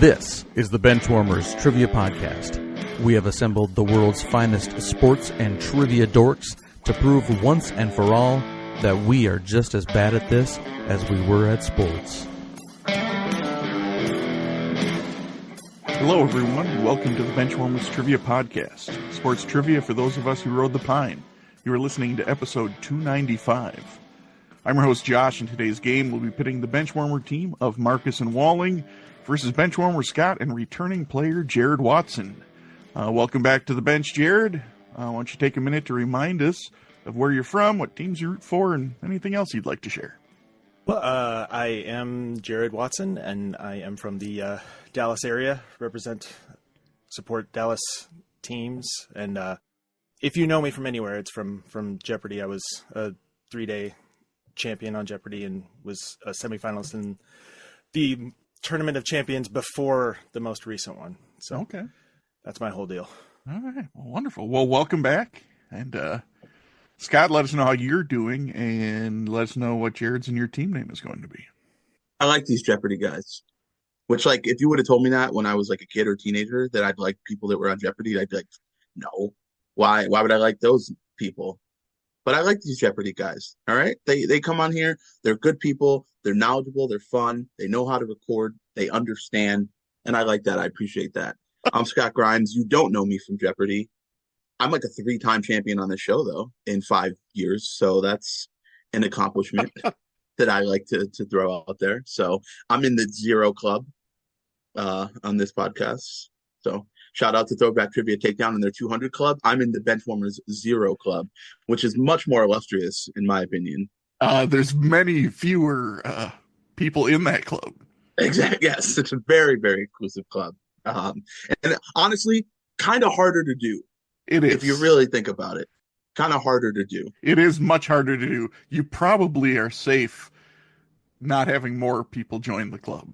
This is the Benchwarmers Trivia Podcast. We have assembled the world's finest sports and trivia dorks to prove once and for all that we are just as bad at this as we were at sports. Hello, everyone, and welcome to the Benchwarmers Trivia Podcast, sports trivia for those of us who rode the pine. You are listening to episode 295. I'm your host, Josh, and today's game will be pitting the Benchwarmer team of Marcus and Walling versus Benchwarmer Scott and returning player Jared Watson. Welcome back to the bench, Jared. Why don't you take a minute to remind us of where you're from, what teams you root for, and anything else you'd like to share. Well, I am Jared Watson, and I am from the Dallas area, support Dallas teams, and if you know me from anywhere, it's from Jeopardy. I was a 3-day champion on Jeopardy and was a semifinalist in the Tournament of Champions before the most recent one. So okay, that's my whole deal. All right, well, wonderful. Well, welcome back, and Scott, let us know how you're doing, and let us know what Jared's and your team name is going to be. I like these Jeopardy guys. Which, like, if you would have told me that when I was like a kid or teenager that I'd like people that were on Jeopardy, I'd be like, no. Why would I like those people? But I like these Jeopardy guys. All right, they come on here. They're good people. They're knowledgeable. They're fun. They know how to record. They understand, and I like that. I appreciate that. I'm Scott Grimes. You don't know me from Jeopardy. I'm like a 3-time champion on this show, though, in 5 years. So that's an accomplishment that I like to throw out there. So I'm in the 0 club on this podcast. So shout out to Throwback Trivia Takedown in their 200 club. I'm in the Benchwarmers 0 club, which is much more illustrious, in my opinion. There's many fewer people in that club. Exactly. Yes, it's a very, very inclusive club. And honestly, kind of harder to do. It is. If you really think about it, kind of harder to do. It is much harder to do. You probably are safe not having more people join the club.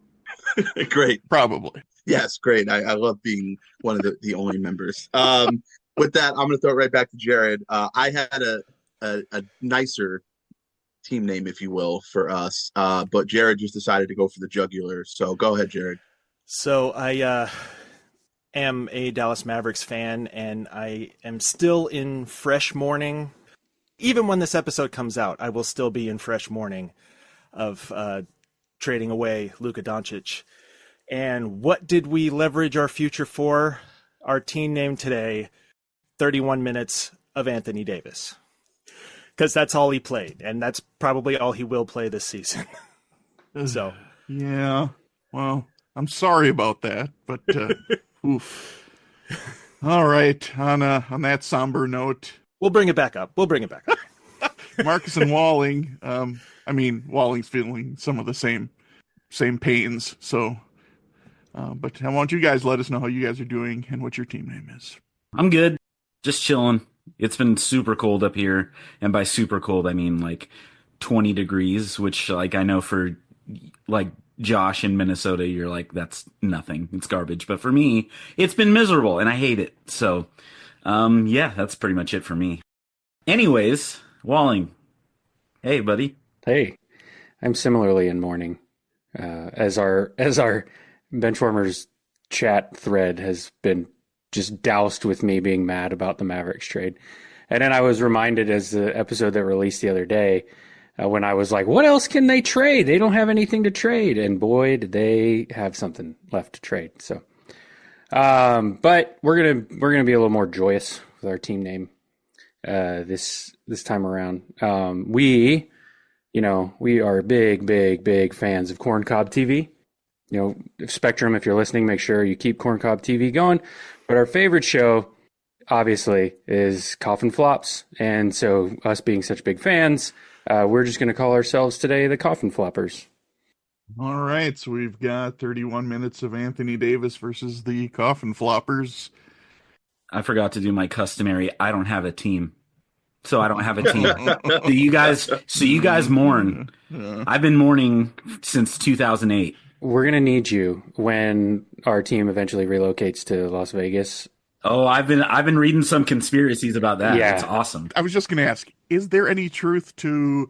Great. Probably. Yes, great. I love being one of the only members. With that, I'm going to throw it right back to Jared. I had a nicer team name, if you will, for us, but Jared just decided to go for the jugular. So go ahead, Jared. So I am a Dallas Mavericks fan, and I am still in fresh mourning. Even when this episode comes out, I will still be in fresh mourning of trading away Luka Doncic. And what did we leverage our future for? Our team name today, 31 minutes of Anthony Davis. Because that's all he played, and that's probably all he will play this season. So, yeah, well, I'm sorry about that, but oof. All right, on that somber note, we'll bring it back up. Marcus and Walling. Walling's feeling some of the same pains. So, but I want you guys let us know how you guys are doing and what your team name is. I'm good, just chilling. It's been super cold up here, and by super cold I mean like 20 degrees, which like I know for like Josh in Minnesota, you're like, that's nothing, it's garbage. But for me, it's been miserable, and I hate it. So, yeah, that's pretty much it for me. Anyways, Walling, hey, buddy. Hey, I'm similarly in mourning, as our Benchwarmers chat thread has been just doused with me being mad about the Mavericks trade. And then I was reminded as the episode that released the other day, when I was like, what else can they trade? They don't have anything to trade. And boy, did they have something left to trade. So, but we're going to be a little more joyous with our team name, this time around. We are big fans of Corncob TV. Spectrum, if you're listening, make sure you keep Corncob TV going. But our favorite show, obviously, is Coffin Flops. And so us being such big fans, we're just going to call ourselves today the Coffin Floppers. All right, so we've got 31 minutes of Anthony Davis versus the Coffin Floppers. I forgot to do my customary, I don't have a team. So I don't have a team. So you guys mourn. I've been mourning since 2008. We're going to need you when our team eventually relocates to Las Vegas. Oh, I've been reading some conspiracies about that. Yeah. It's awesome. I was just going to ask, is there any truth to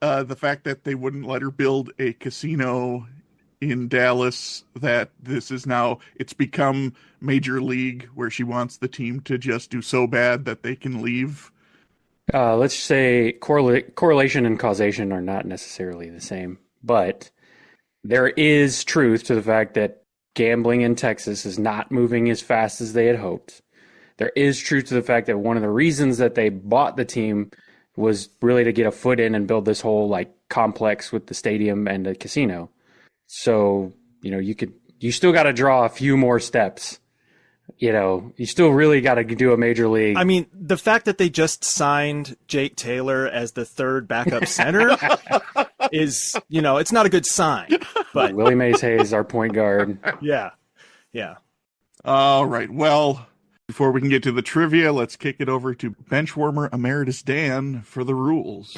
the fact that they wouldn't let her build a casino in Dallas that this is now, it's become Major League where she wants the team to just do so bad that they can leave? Let's say correlation and causation are not necessarily the same, but there is truth to the fact that gambling in Texas is not moving as fast as they had hoped. There is truth to the fact that one of the reasons that they bought the team was really to get a foot in and build this whole like complex with the stadium and the casino. So, you still got to draw a few more steps. You still really got to do a major league. I mean, the fact that they just signed Jake Taylor as the third backup center is, it's not a good sign. But Willie Mays Hayes, our point guard. Yeah. All right. Well, before we can get to the trivia, let's kick it over to Benchwarmer Emeritus Dan for the rules.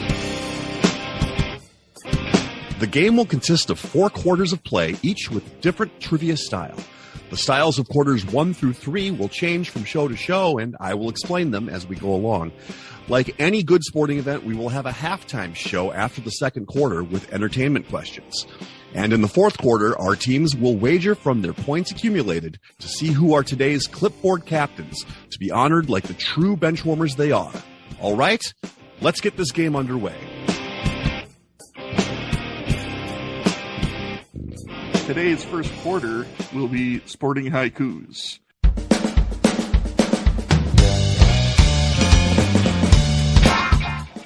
The game will consist of 4 quarters of play, each with different trivia style. The styles of quarters 1 through 3 will change from show to show, and I will explain them as we go along. Like any good sporting event, we will have a halftime show after the second quarter with entertainment questions. And in the fourth quarter, our teams will wager from their points accumulated to see who are today's clipboard captains, to be honored like the true benchwarmers they are. All right, let's get this game underway. Today's first quarter will be sporting haikus.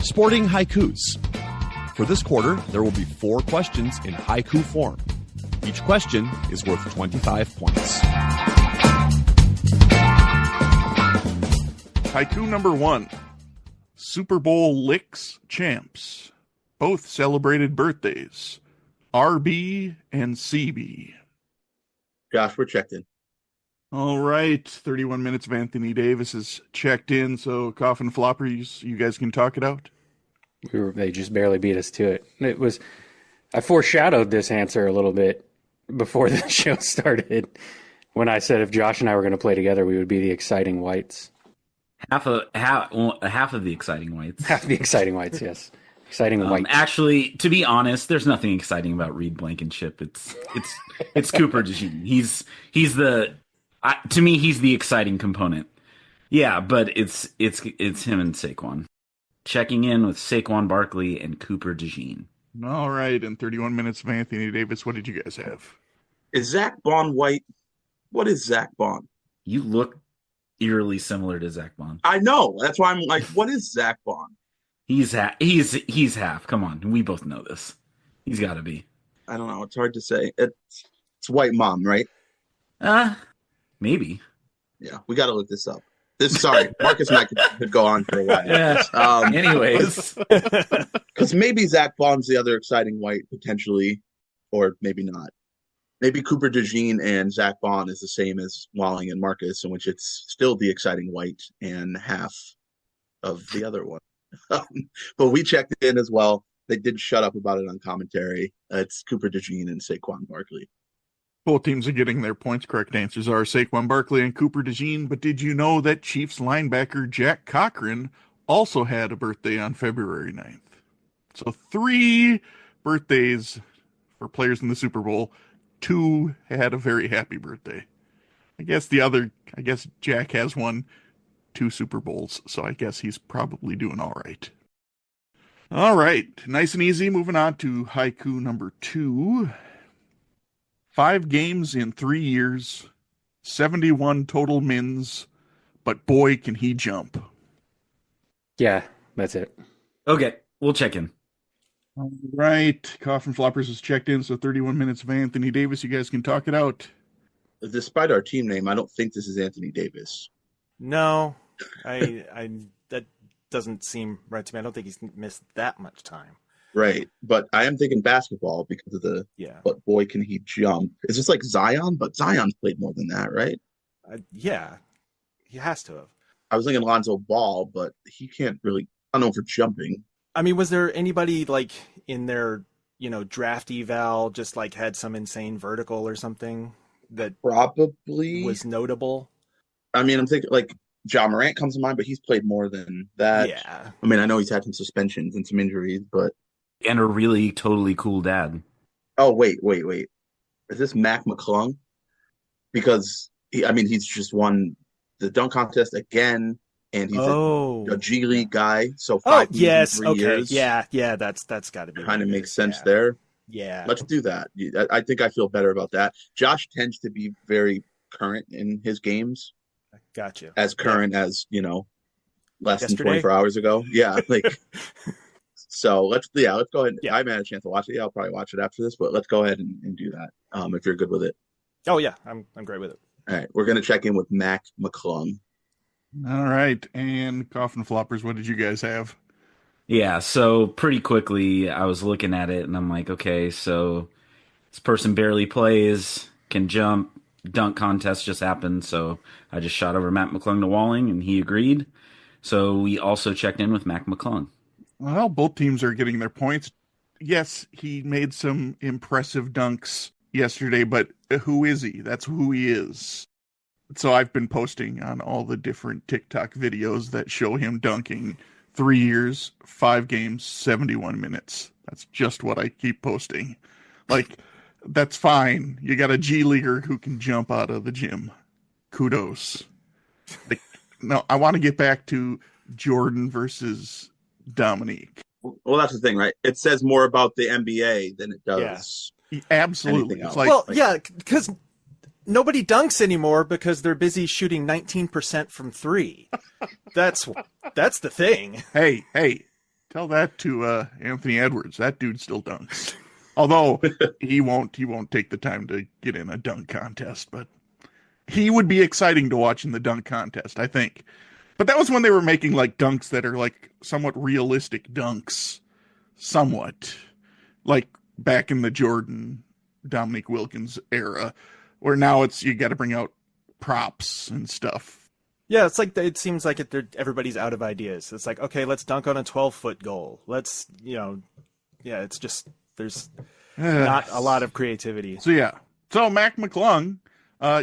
Sporting haikus. For this quarter, there will be 4 questions in haiku form. Each question is worth 25 points. Haiku number 1. Super Bowl licks champs. Both celebrated birthdays. RB and CB. Josh, we're checked in. All right. 31 minutes of Anthony Davis is checked in, so Coffin Floppers, you guys can talk it out. They just barely beat us to it. I foreshadowed this answer a little bit before the show started when I said if Josh and I were going to play together, we would be the exciting whites. Half of the exciting whites. Half the exciting whites, yes. Exciting white. Actually, to be honest, there's nothing exciting about Reed Blankenship. It's Cooper DeJean. To me, he's the exciting component. Yeah, but it's him and Saquon. Checking in with Saquon Barkley and Cooper DeJean. All right, in 31 minutes of Anthony Davis, what did you guys have? Is Zach Bond white? What is Zach Bond? You look eerily similar to Zach Bond. I know. That's why I'm like, what is Zach Bond? He's half. Come on, we both know this. He's got to be. I don't know. It's hard to say. It's white mom, right? Maybe. Yeah, we got to look this up. Sorry, Marcus and I could go on for a while. Yeah. Anyways, because maybe Zach Bond's the other exciting white potentially, or maybe not. Maybe Cooper DeJean and Zach Bond is the same as Walling and Marcus, in which it's still the exciting white and half of the other one. But we checked in as well. They did shut up about it on commentary. It's Cooper DeJean and Saquon Barkley. Both teams are getting their points. Correct answers are Saquon Barkley and Cooper DeJean. But did you know that Chiefs linebacker Jack Cochran also had a birthday on February 9th? So 3 birthdays for players in the Super Bowl. 2 had a very happy birthday. I guess Jack has won 2 Super Bowls, so I guess he's probably doing all right. All right, nice and easy. Moving on to haiku number 2. 5 games in 3 years, 71 total mins, but boy, can he jump. Yeah, that's it. Okay, we'll check in. All right, Coffin Floppers is checked in, so 31 minutes of Anthony Davis. You guys can talk it out. Despite our team name, I don't think this is Anthony Davis. No, I that doesn't seem right to me. I don't think he's missed that much time. Right, but I am thinking basketball because of the but boy, can he jump. Is this like Zion? But Zion's played more than that, right? Yeah, he has to have. I was thinking Lonzo Ball, but he can't really, I don't know, for jumping. I mean, was there anybody like in their, draft eval just like had some insane vertical or something that probably was notable? I mean, I'm thinking like Ja Morant comes to mind, but he's played more than that. Yeah. I mean, I know he's had some suspensions and some injuries, but. And a really totally cool dad. Oh, wait. is this Mac McClung? Because he's just won the dunk contest again, and he's a G League guy. So Oh 5 games in yes, 3 okay, years. yeah. That's got to be Kind of what it makes is. sense Yeah. there. Yeah, Let's do that. I think I feel better about that. Josh tends to be very current in his games, got you. as current as less than Yesterday? 24 hours ago. Yeah, so let's go ahead. Yeah. I haven't had a chance to watch it. Yeah, I'll probably watch it after this, but let's go ahead and do that. If you're good with it. Oh yeah, I'm great with it. All right, we're gonna check in with Mac McClung. All right. And Coffin Floppers, what did you guys have? Yeah, so pretty quickly I was looking at it and I'm like, okay, so this person barely plays, can jump, dunk contest just happened, so I just shot over Matt McClung to Walling and he agreed. So we also checked in with Mac McClung. Well, both teams are getting their points. Yes, he made some impressive dunks yesterday, but who is he? That's who he is. So I've been posting on all the different TikTok videos that show him dunking 3 years, 5 games, 71 minutes. That's just what I keep posting. Like, that's fine. You got a G leaguer who can jump out of the gym. Kudos. No, I want to get back to Jordan versus Dominique. Well, that's the thing, right? It says more about the NBA than it does. Absolutely. Anything It's else. like, because nobody dunks anymore because they're busy shooting 19% from 3. That's the thing. hey, tell that to Anthony Edwards. That dude still dunks. Although he won't take the time to get in a dunk contest, but he would be exciting to watch in the dunk contest, I think. But that was when they were making like dunks that are like somewhat realistic dunks. Somewhat. Like back in the Jordan, Dominique Wilkins era, where now it's you got to bring out props and stuff. Yeah, it's like it seems like everybody's out of ideas. It's like, okay, let's dunk on a 12-foot goal. Let's, it's just there's not a lot of creativity. So Mac McClung,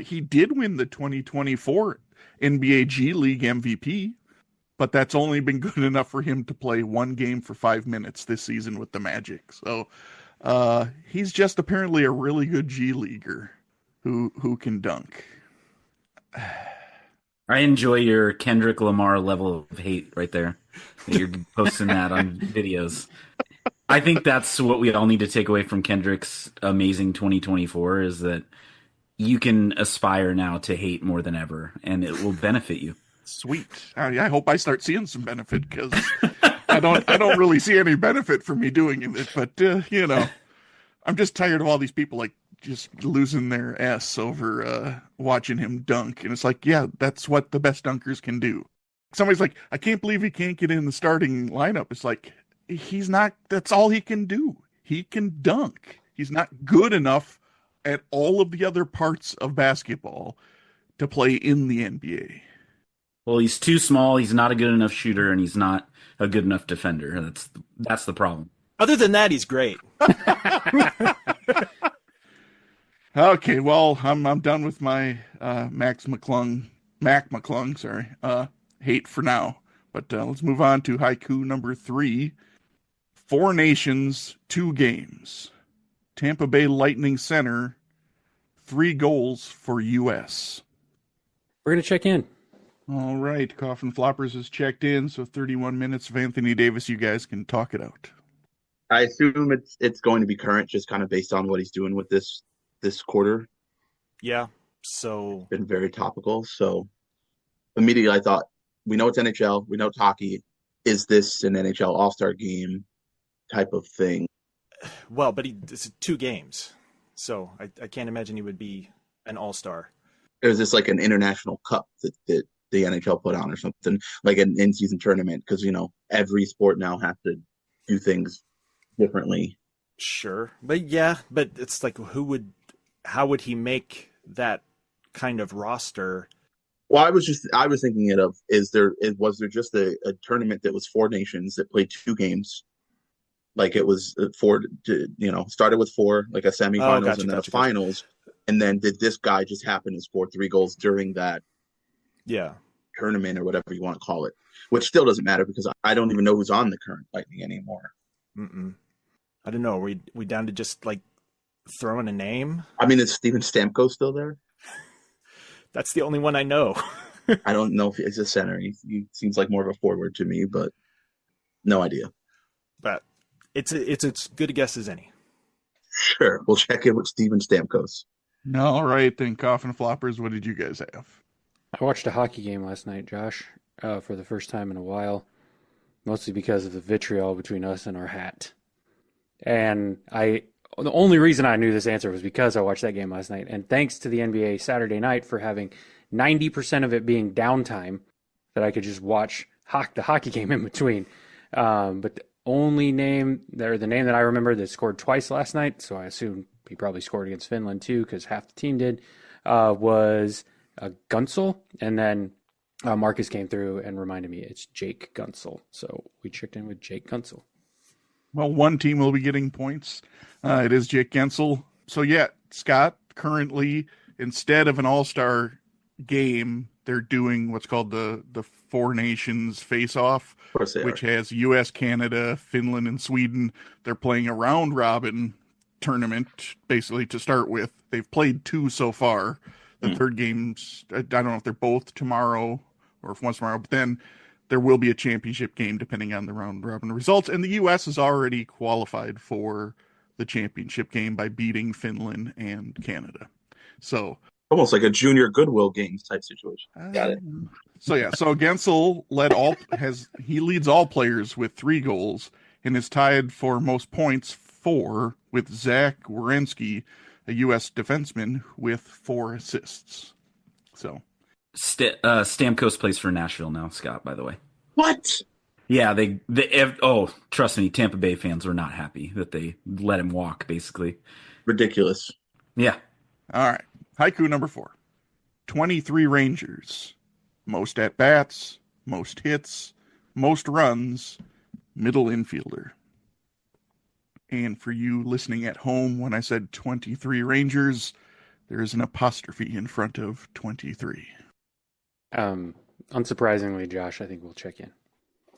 he did win the 2024 NBA G League MVP, but that's only been good enough for him to play 1 game for 5 minutes this season with the Magic. So he's just apparently a really good G leaguer who can dunk. I enjoy your Kendrick Lamar level of hate right there. You're posting that on videos. I think that's what we all need to take away from Kendrick's amazing 2024 is that you can aspire now to hate more than ever, and it will benefit you. Sweet. I hope I start seeing some benefit because I don't really see any benefit from me doing it. But I'm just tired of all these people like just losing their ass over watching him dunk, and it's like, yeah, that's what the best dunkers can do. Somebody's like, I can't believe he can't get in the starting lineup. It's like he's not. That's all he can do. He can dunk. He's not good enough at all of the other parts of basketball to play in the NBA. Well, he's too small. He's not a good enough shooter, and he's not a good enough defender. That's the problem. Other than that, he's great. Okay, well, I'm done with my Mac McClung, hate for now. But let's move on to haiku number 3. 4 nations, 2 games. Tampa Bay Lightning center, 3 goals for U.S. We're going to check in. All right, Coffin Floppers is checked in, so 31 minutes of Anthony Davis. You guys can talk it out. I assume it's going to be current, just kind of based on what he's doing with this quarter. Yeah, so Been very topical. So immediately I thought, we know it's NHL, we know it's hockey. Is this an NHL All-Star game type of thing? well, but it's 2 games, so I can't imagine he would be an all-star. Or is this like an international cup that the NHL put on or something, like an in-season tournament? Because, every sport now has to do things differently. Sure, but it's like how would he make that kind of roster? Well, I was thinking was there just a tournament that was 4 nations that played 2 games? Like it was 4, started with 4, like a semifinals and then a finals. And then did this guy just happen to score 3 goals during that tournament or whatever you want to call it? Which still doesn't matter because I don't even know who's on the current Lightning anymore. I don't know. We down to just like throw in a name. I mean, is Steven Stamkos still there? That's the only one I know. I don't know if he's a center. He seems like more of a forward to me, but no idea. But it's as good a guess as any. Sure, we'll check in with Steven Stamkos. All right, then, Coffin Floppers, what did you guys have? I watched a hockey game last night, Josh, for the first time in a while, mostly because of the vitriol between us and our hat. And the only reason I knew this answer was because I watched that game last night. And thanks to the NBA Saturday night for having 90% of it being downtime, that I could just watch the hockey game in between. But the only name, or the name that I remember that scored twice last night, so I assume he probably scored against Finland too, because half the team did, was Gunsel. And then Marcus came through and reminded me it's Jake Gunsel. So we checked in with Jake Gunsel. Well, one team will be getting points. It is Jake Gunsel. So, yeah, Scott, currently, instead of an all-star game, they're doing what's called the Four Nations face-off, which has U.S., Canada, Finland, and Sweden. They're playing a round-robin tournament, basically, to start with. They've played 2 so far. The third game's, I don't know if they're both tomorrow or if one's tomorrow, but then there will be a championship game depending on the round-robin results. And the U.S. is already qualified for the championship game by beating Finland and Canada. So almost like a junior Goodwill Games type situation. Got it. So Gunsel leads all players with 3 goals and is tied for most points 4 with Zach Werenski, a U.S. defenseman, with 4 assists. So Stamkos plays for Nashville now, Scott, by the way. What? Yeah, trust me, Tampa Bay fans were not happy that they let him walk, basically. Ridiculous. Yeah. All right. Haiku number 4. 23 Rangers. Most at-bats, most hits, most runs, middle infielder. And for you listening at home, when I said 23 Rangers, there is an apostrophe in front of 23. Unsurprisingly, Josh, I think we'll check in.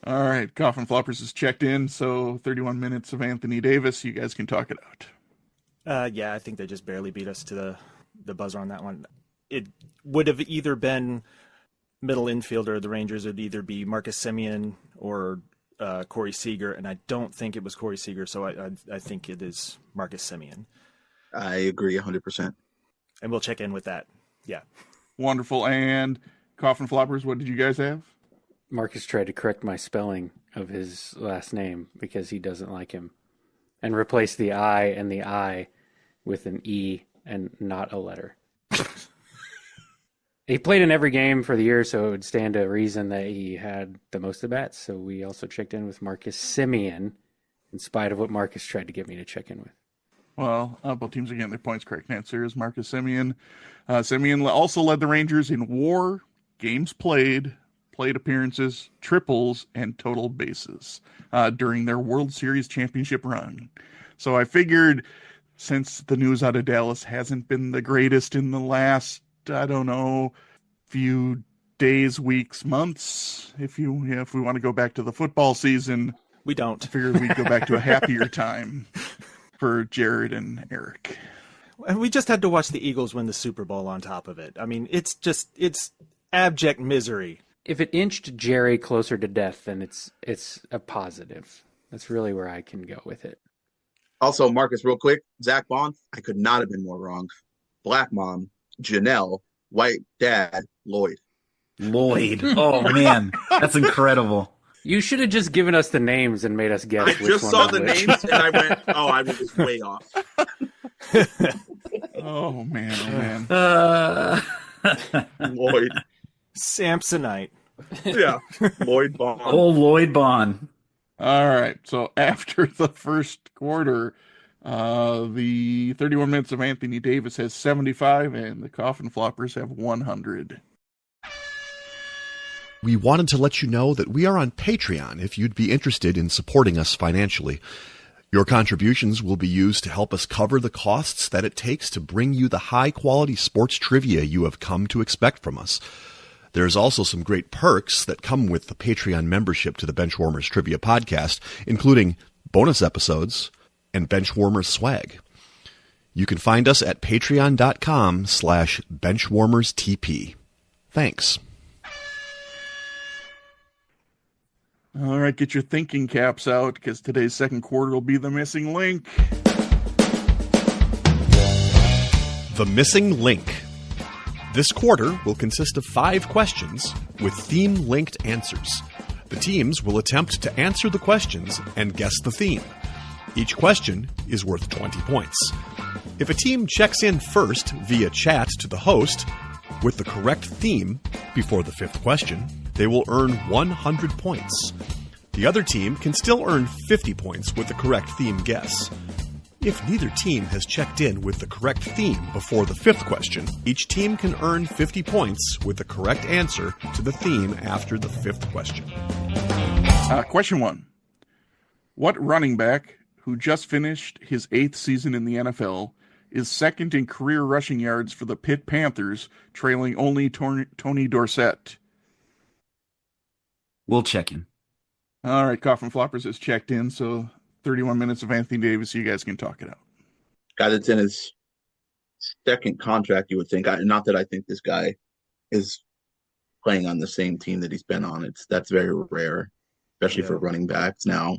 All right, Coffin Floppers is checked in, so 31 minutes of Anthony Davis. You guys can talk it out. Yeah, I think they just barely beat us to the buzzer on that one. It would have either been middle infielder. The Rangers would either be Marcus Semien or Corey Seager, and I don't think it was Corey Seager, so I think it is Marcus Semien. I agree 100%. And we'll check in with that. Yeah. Wonderful. And Coffin Floppers, what did you guys have? Marcus tried to correct my spelling of his last name because he doesn't like him, and replace the I and the I with an E and not a letter. He played in every game for the year, so it would stand to reason that he had the most at-bats. So we also checked in with Marcus Semien, in spite of what Marcus tried to get me to check in with. Well, both teams are getting their points correct. Answer is Marcus Semien. Semien also led the Rangers in WAR, games played appearances, triples, and total bases during their World Series championship run. So I figured, since the news out of Dallas hasn't been the greatest in the last, I don't know, few days, weeks, months, if we want to go back to the football season, we don't. I figured we'd go back to a happier time for Jared and Eric. And we just had to watch the Eagles win the Super Bowl on top of it. I mean, it's abject misery. If it inched Jerry closer to death, then it's a positive. That's really where I can go with it. Also, Marcus, real quick, Zach Bond, I could not have been more wrong. Black mom, Janelle, white dad, Lloyd. Oh, man. That's incredible. You should have just given us the names and made us guess I which just one saw was the which. names and I went, oh, I was way off. Oh, man. Lloyd. Samsonite. Yeah. Lloyd Bond. Oh, Lloyd Bond. All right. So after the first quarter, the 31 minutes of Anthony Davis has 75 and the Coffin Floppers have 100. We wanted to let you know that we are on Patreon if you'd be interested in supporting us financially. Your contributions will be used to help us cover the costs that it takes to bring you the high-quality sports trivia you have come to expect from us. There's also some great perks that come with the Patreon membership to the Benchwarmers Trivia Podcast, including bonus episodes and Benchwarmers swag. You can find us at patreon.com/benchwarmerstp. Thanks. All right, get your thinking caps out because today's second quarter will be the missing link. The Missing Link. This quarter will consist of 5 questions with theme-linked answers. The teams will attempt to answer the questions and guess the theme. Each question is worth 20 points. If a team checks in first via chat to the host with the correct theme before the 5th question, they will earn 100 points. The other team can still earn 50 points with the correct theme guess. If neither team has checked in with the correct theme before the 5th question, each team can earn 50 points with the correct answer to the theme after the 5th question. Question 1. What running back who just finished his 8th season in the NFL is second in career rushing yards for the Pitt Panthers, trailing only Tony Dorsett? We'll check in. All right, Coffin Floppers has checked in, so 31 minutes of Anthony Davis, so you guys can talk it out. Guy that's in his second contract, you would think. Not that I think this guy is playing on the same team that he's been on. That's very rare, especially for running backs now.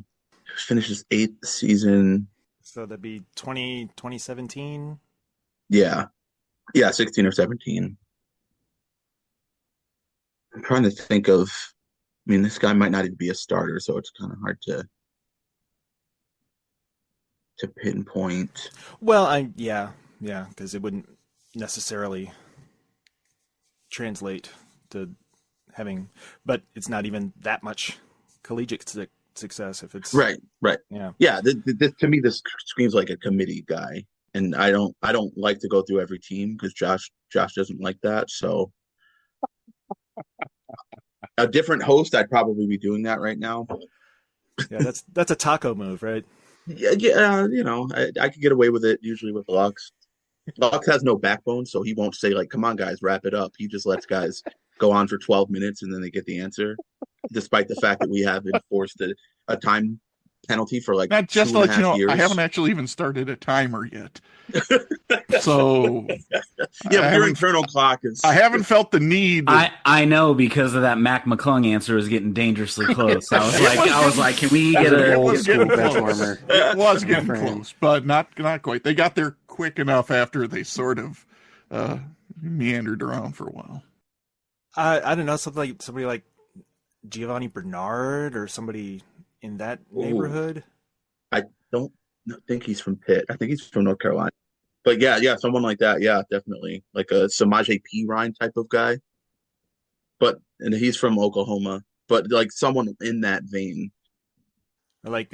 Finishes 8th season. So that'd be 2017? Yeah, 16 or 17. I'm trying to think of, this guy might not even be a starter, so it's kind of hard to pinpoint. Well, yeah, because it wouldn't necessarily translate to having, but it's not even that much collegiate success if it's right. Yeah. To me, this screams like a committee guy, and I don't like to go through every team because Josh doesn't like that. So a different host, I'd probably be doing that right now. Yeah, that's a taco move, right? Yeah, I could get away with it usually with Lux. Lux has no backbone, so he won't say like, "Come on, guys, wrap it up." He just lets guys go on for 12 minutes and then they get the answer, despite the fact that we have enforced a time penalty for like Not just to let you know, years. I haven't actually even started a timer yet. So your internal clock is. I haven't felt the need. I know because of that Mac McClung answer is getting dangerously close. I was like, can we get a old school bench warmer? It was getting close, but not quite. They got there quick enough after they sort of meandered around for a while. I don't know, somebody like Giovanni Bernard or somebody in that neighborhood. I don't think he's from Pitt. I think he's from North Carolina. But yeah, someone like that. Yeah, definitely. Like a Samaje Perine type of guy. And he's from Oklahoma. But like someone in that vein. Or like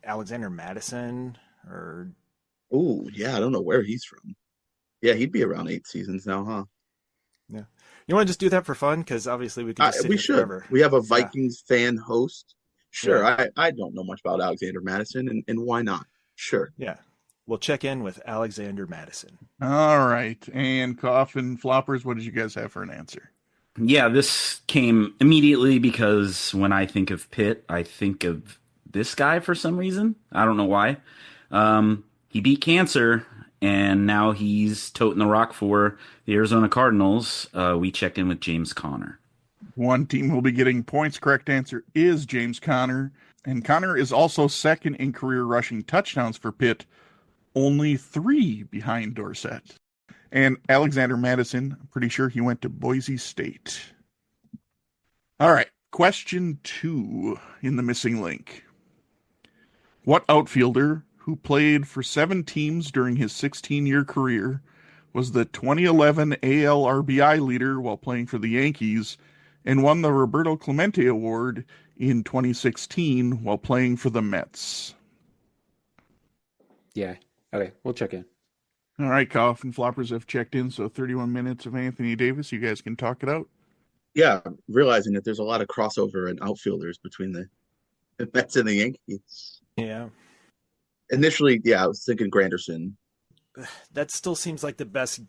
Alexander Madison or. Oh, yeah, I don't know where he's from. Yeah, he'd be around 8 seasons now, huh? Yeah. You want to just do that for fun? Because obviously we could just sit we here should. forever. We have a Vikings fan host. Sure, Yeah. I don't know much about Alexander Madison, and why not? Sure. Yeah. We'll check in with Alexander Madison. All right. And Coffin Floppers, what did you guys have for an answer? Yeah, this came immediately because when I think of Pitt, I think of this guy for some reason. I don't know why. He beat cancer, and now he's toting the rock for the Arizona Cardinals. We checked in with James Conner. One team will be getting points. Correct answer is James Conner. And Conner is also second in career rushing touchdowns for Pitt, only 3 behind Dorsett. And Alexander Madison, I'm pretty sure he went to Boise State. All right, question 2 in the missing link. What outfielder who played for 7 teams during his 16-year career was the 2011 AL RBI leader while playing for the Yankees and won the Roberto Clemente Award in 2016 while playing for the Mets? Yeah. Okay, we'll check in. All right, Coffin Floppers have checked in, so 31 minutes of Anthony Davis. You guys can talk it out. Yeah, realizing that there's a lot of crossover and outfielders between the Mets and the Yankees. Yeah. Initially, I was thinking Granderson. That still seems like the best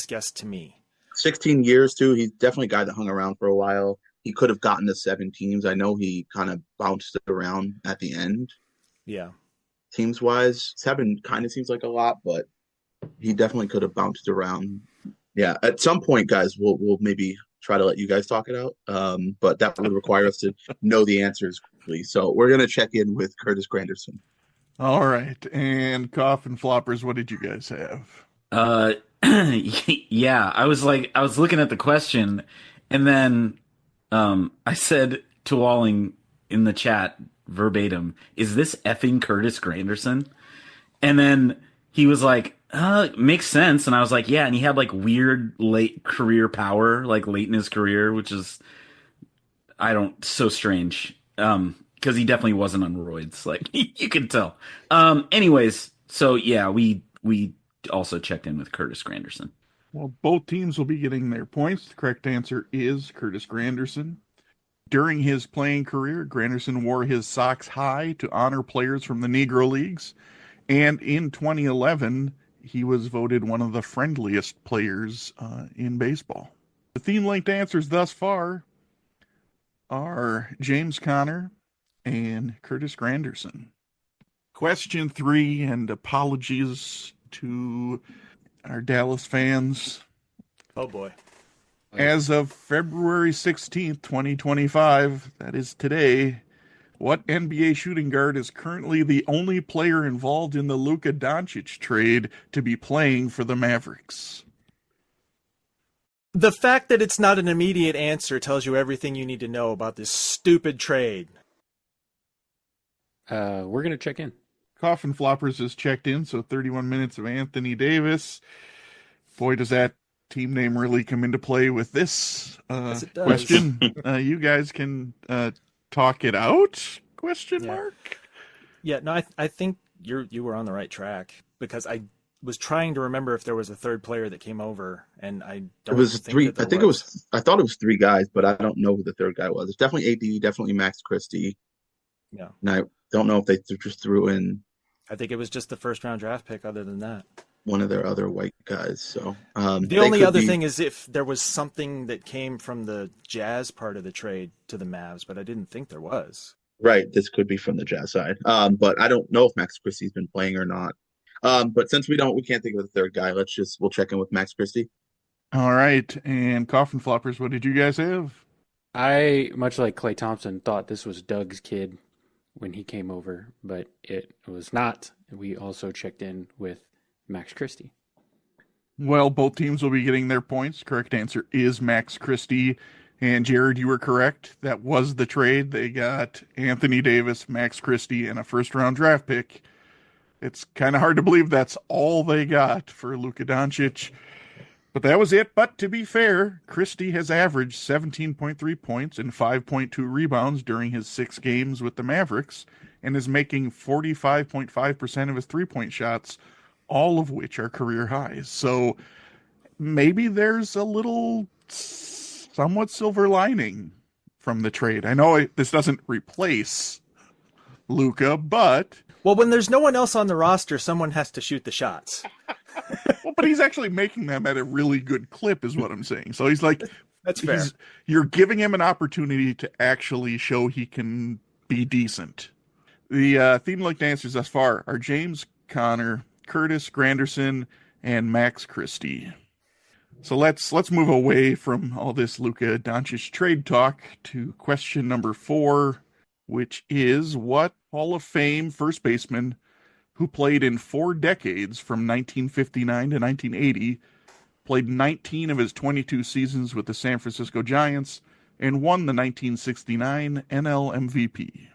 guess to me. 16 years, too. He's definitely a guy that hung around for a while. He could have gotten to 7 teams. I know he kind of bounced around at the end. Yeah. Teams-wise, 7 kind of seems like a lot, but he definitely could have bounced around. Yeah, at some point, guys, we'll maybe try to let you guys talk it out. But that would require us to know the answers quickly. So we're gonna check in with Curtis Granderson. All right. And Coffin Floppers, what did you guys have? Uh, yeah, I was looking at the question, and then I said to Walling in the chat verbatim, "Is this effing Curtis Granderson?" And then he was like, makes sense. And I was like, yeah. And he had like weird late career power, like late in his career, which is, so strange. Cause he definitely wasn't on roids. Like you can tell. Anyways. So yeah, we also checked in with Curtis Granderson. Well, both teams will be getting their points. The correct answer is Curtis Granderson. During his playing career, Granderson wore his socks high to honor players from the Negro Leagues. And in 2011, he was voted one of the friendliest players in baseball. The theme-linked answers thus far are James Conner and Curtis Granderson. Question 3, and apologies to our Dallas fans. Oh boy. As of February 16th, 2025, that is today, what NBA shooting guard is currently the only player involved in the Luka Doncic trade to be playing for the Mavericks? The fact that it's not an immediate answer tells you everything you need to know about this stupid trade. We're going to check in. Coffin Floppers is checked in, so 31 minutes of Anthony Davis. Boy, does that team name really come into play with this Yes, it does. question. You guys can talk it out? Question mark? Yeah, no, I think you were on the right track, because I was trying to remember if there was a third player that came over, and I don't It was think three. that there I think was. I thought it was 3 guys, but I don't know who the third guy was. It's definitely AD, definitely Max Christie. Yeah. And I don't know if they just threw in I think it was just the first round draft pick other than that. one of their other white guys. So The only other thing is if there was something that came from the Jazz part of the trade to the Mavs, but I didn't think there was. right, this could be from the Jazz side. But I don't know if Max Christie's been playing or not. But since we can't think of the third guy, we'll check in with Max Christie. All right. And Coffin Floppers, what did you guys have? I, much like Klay Thompson, thought this was Doug's kid when he came over, but it was not. We also checked in with Max Christie. Well, both teams will be getting their points. Correct answer is Max Christie. And Jared, you were correct. That was the trade. They got Anthony Davis, Max Christie, and a first-round draft pick. It's kind of hard to believe that's all they got for Luka Doncic. But that was it. But to be fair, Christie has averaged 17.3 points and 5.2 rebounds during his 6 games with the Mavericks, and is making 45.5% of his three-point shots, all of which are career highs. So maybe there's a little somewhat silver lining from the trade. I know this doesn't replace Luka, but... Well, when there's no one else on the roster, someone has to shoot the shots. Well, but he's actually making them at a really good clip, is what I'm saying. So he's like, That's fair. You're giving him an opportunity to actually show he can be decent. The theme-linked answers thus far are James Conner, Curtis Granderson, and Max Christie. So let's move away from all this Luka Doncic trade talk to question number 4, which is what Hall of Fame first baseman who played in 4 decades from 1959 to 1980, played 19 of his 22 seasons with the San Francisco Giants, and won the 1969 NL MVP.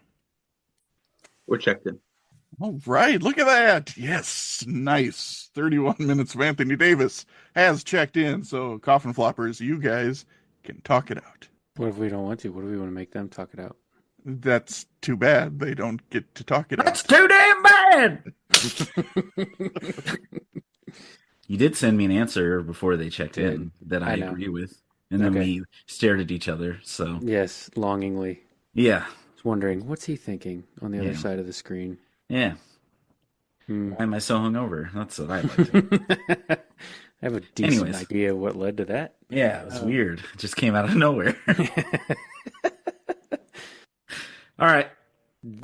We're checked in. All right, look at that. Yes, nice. 31 minutes of Anthony Davis has checked in. So, Coffin Floppers, you guys can talk it out. What if we don't want to? What do we want to make them talk it out? That's too bad. They don't get to talk it out. That's too damn bad. You did send me an answer before they checked in that I agree with. And then we stared at each other. So yes, longingly. Yeah. I was wondering, what's he thinking on the other side of the screen? Yeah. Why am I so hungover? That's what I'd like to. I have a decent idea what led to that. Yeah, it was weird. It just came out of nowhere. All right.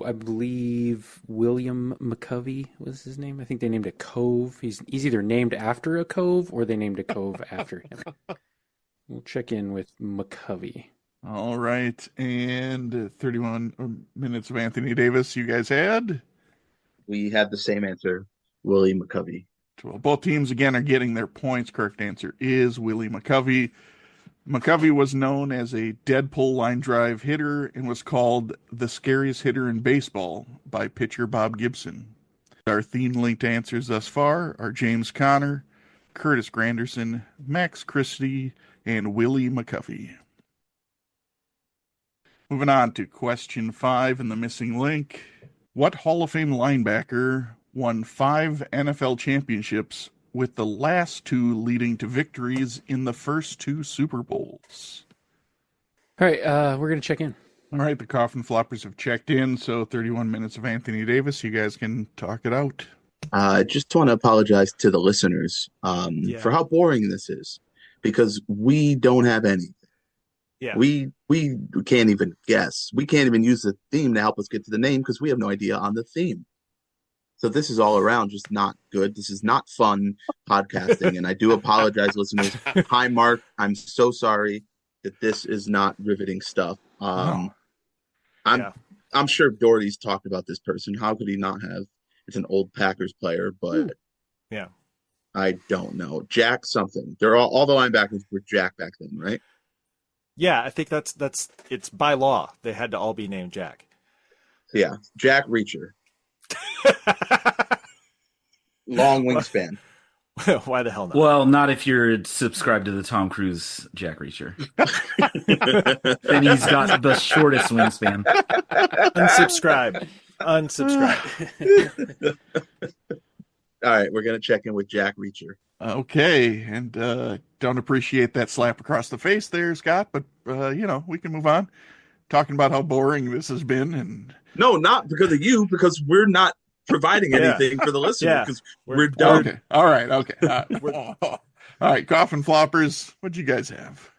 I believe William McCovey was his name. I think they named a cove. He's either named after a cove or they named a cove after him. We'll check in with McCovey. All right. And 31 minutes of Anthony Davis you guys had? We had the same answer, Willie McCovey. Well, both teams, again, are getting their points. Correct answer is Willie McCovey. McCovey was known as a dead pull line drive hitter and was called the scariest hitter in baseball by pitcher Bob Gibson. Our theme-linked answers thus far are James Conner, Curtis Granderson, Max Christie, and Willie McCovey. Moving on to question 5 and the missing link. What Hall of Fame linebacker won 5 NFL championships, with the last 2 leading to victories in the first 2 Super Bowls? All right, we're going to check in. All right, the Coffin Floppers have checked in, so 31 minutes of Anthony Davis. You guys can talk it out. I just want to apologize to the listeners for how boring this is, because we don't have anything. Yeah. We can't even guess. We can't even use the theme to help us get to the name because we have no idea on the theme. So this is all around just not good. This is not fun podcasting, and I do apologize, listeners. Hi, Mark. I'm so sorry that this is not riveting stuff. I'm sure Doherty's talked about this person. How could he not have? It's an old Packers player, but yeah, I don't know. Jack something. They're all the linebackers were Jack back then, right? Yeah, I think that's it's by law. They had to all be named Jack. Yeah, Jack Reacher. Long wingspan. Why the hell not? Well, not if you're subscribed to the Tom Cruise Jack Reacher. Then he's got the shortest wingspan. Unsubscribe. All right, we're going to check in with Jack Reacher. Okay, and don't appreciate that slap across the face there, Scott, but, we can move on. Talking about how boring this has been. And no, not because of you, because we're not providing anything for the listener, because we're done. Okay. All right, okay. All right, Coffin Floppers, what'd you guys have?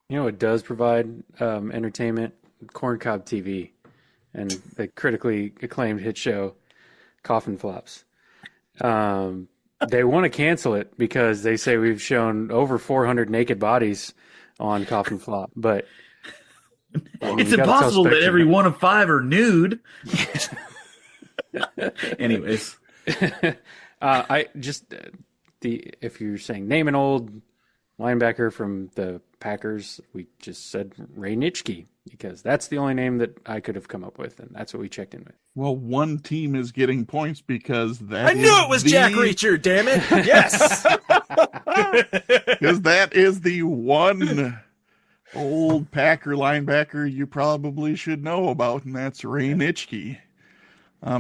You know what does provide entertainment? Corncob TV and the critically acclaimed hit show Coffin Flops. They want to cancel it because they say we've shown over 400 naked bodies on Coffin Flop, but it's impossible that every one of 5 are nude. Anyways, if you're saying name an old linebacker from the Packers, we just said Ray Nitschke, because that's the only name that I could have come up with, and that's what we checked in with. Well, one team is getting points because I knew it was Jack Reacher, damn it. Yes. Because that is the one old Packer linebacker you probably should know about, and that's Ray Nitschke.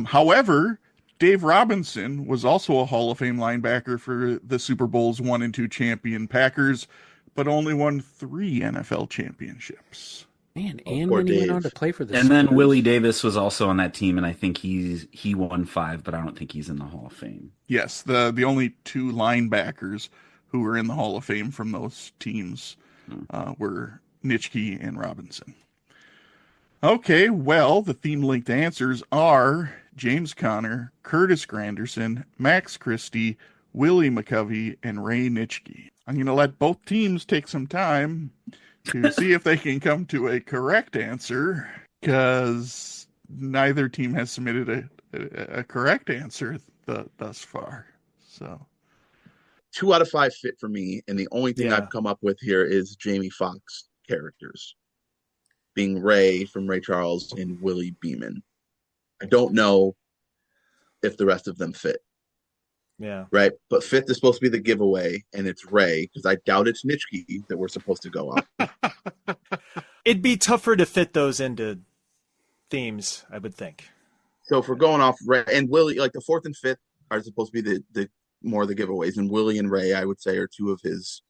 However, Dave Robinson was also a Hall of Fame linebacker for the Super Bowls 1 and 2 champion Packers, but only won 3 NFL championships. Man, and when he went on to play for the And then Willie Davis was also on that team, and I think he won 5, but I don't think he's in the Hall of Fame. Yes, the only 2 linebackers who were in the Hall of Fame from those teams were Nitschke and Robinson. Okay, well, the theme-linked answers are James Conner, Curtis Granderson, Max Christie, Willie McCovey, and Ray Nitschke. I'm going to let both teams take some time to see if they can come to a correct answer, because neither team has submitted a correct answer thus far. So 2 out of 5 fit for me, and the only thing I've come up with here is Jamie Foxx characters, being Ray from Ray Charles and Willie Beeman. I don't know if the rest of them fit. Yeah. Right? But fifth is supposed to be the giveaway, and it's Ray, because I doubt it's Nitschke that we're supposed to go on. It'd be tougher to fit those into themes, I would think. So if we're going off Ray and Willie, like the 4th and 5th are supposed to be the more the giveaways, and Willie and Ray, I would say, are 2 of his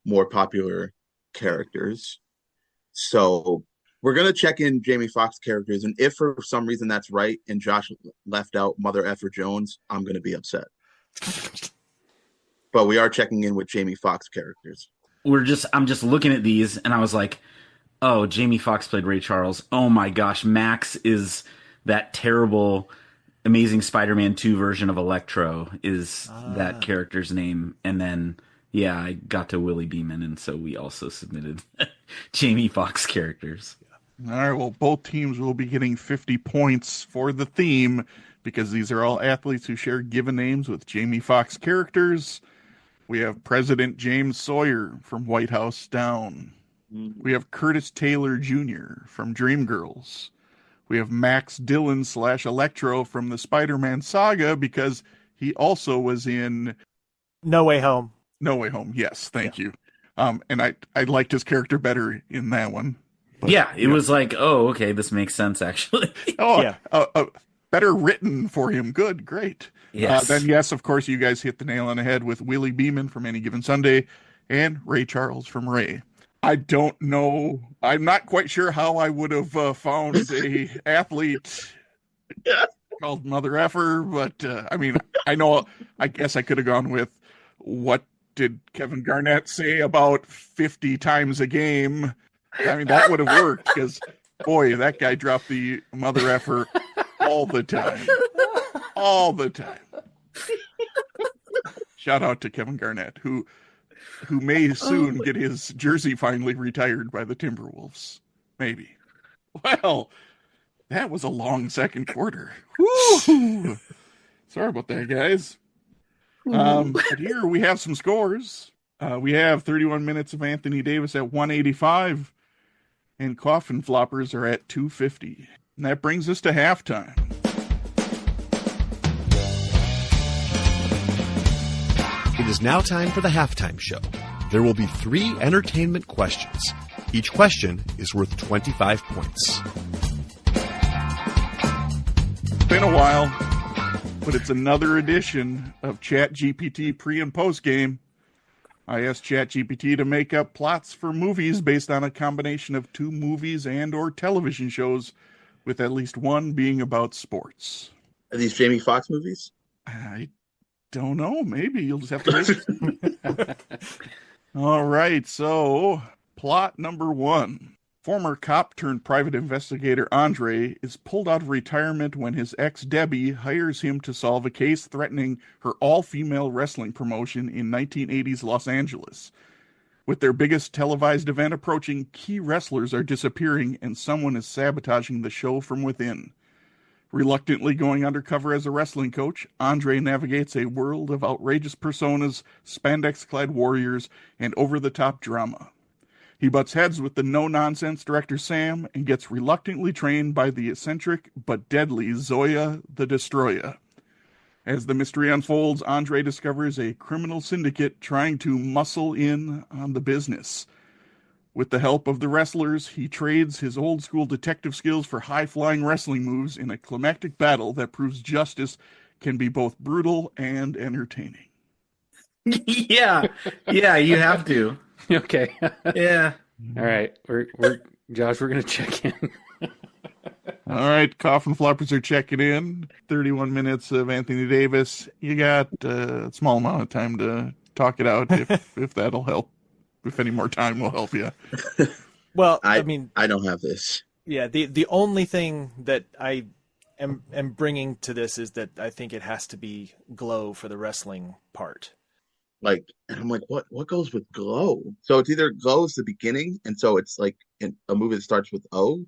more popular characters. So we're going to check in Jamie Foxx characters, and if for some reason that's right and Josh left out Mother Effer Jones, I'm going to be upset. But we are checking in with Jamie Foxx characters. I'm just looking at these, and I was like, oh, Jamie Foxx played Ray Charles. Oh my gosh, Max is that terrible Amazing Spider-Man 2 version of Electro is that character's name. And then, yeah, I got to Willie Beeman, and so we also submitted Jamie Foxx characters. All right, well, both teams will be getting 50 points for the theme because these are all athletes who share given names with Jamie Foxx characters. We have President James Sawyer from White House Down. We have Curtis Taylor Jr. from Dreamgirls. We have Max Dillon / Electro from the Spider-Man saga because he also was in No Way Home. No Way Home. Yes, thank you. And I liked his character better in that one. But, yeah, it was like, oh, okay, this makes sense, actually. Better written for him. Good, great. Yes. Then, yes, of course, you guys hit the nail on the head with Willie Beeman from Any Given Sunday and Ray Charles from Ray. I don't know. I'm not quite sure how I would have found a athlete called Mother Effer, but I guess I could have gone with what did Kevin Garnett say about 50 times a game. I mean, that would have worked because, boy, that guy dropped the Mother Effer all the time. All the time. Shout out to Kevin Garnett, who may soon get his jersey finally retired by the Timberwolves. Maybe. Well, that was a long second quarter. Woo! Sorry about that, guys. But here we have some scores. We have 31 minutes of Anthony Davis at 185, and Coffin Floppers are at 250. And that brings us to halftime. It is now time for the halftime show. There will be 3 entertainment questions. Each question is worth 25 points. It's been a while, but it's another edition of ChatGPT pre- and post-game. I asked ChatGPT to make up plots for movies based on a combination of 2 movies and or television shows, with at least one being about sports. Are these Jamie Foxx movies? I don't know. Maybe you'll just have to wait. All right. So, plot number 1. Former cop turned private investigator Andre is pulled out of retirement when his ex Debbie hires him to solve a case threatening her all-female wrestling promotion in 1980s Los Angeles. With their biggest televised event approaching, key wrestlers are disappearing and someone is sabotaging the show from within. Reluctantly going undercover as a wrestling coach, Andre navigates a world of outrageous personas, spandex-clad warriors, and over-the-top drama. He butts heads with the no-nonsense director Sam and gets reluctantly trained by the eccentric but deadly Zoya the Destroyer. As the mystery unfolds, Andre discovers a criminal syndicate trying to muscle in on the business. With the help of the wrestlers, he trades his old-school detective skills for high-flying wrestling moves in a climactic battle that proves justice can be both brutal and entertaining. Yeah, you have to. Okay. Yeah. All right. We're Josh, we're going to check in. All right, Coffin Floppers are checking in. 31 minutes of Anthony Davis. You got a small amount of time to talk it out if that'll help. If any more time will help you. Well, I mean, I don't have this. yeah, the only thing that I am bringing to this is that I think it has to be glow for the wrestling part. And I'm like, what goes with glow? So it's either glow is the beginning, and so it's like in a movie that starts with O,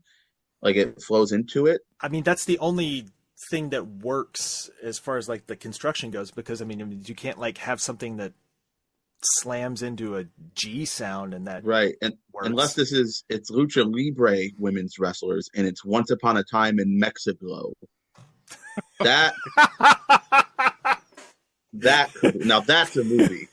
like it flows into it. I mean, that's the only thing that works as far as like the construction goes, because I mean you can't like have something that slams into a G sound and that Right. And works. unless it's Lucha Libre women's wrestlers and it's Once Upon a Time in MexiGLOW. Now that's a movie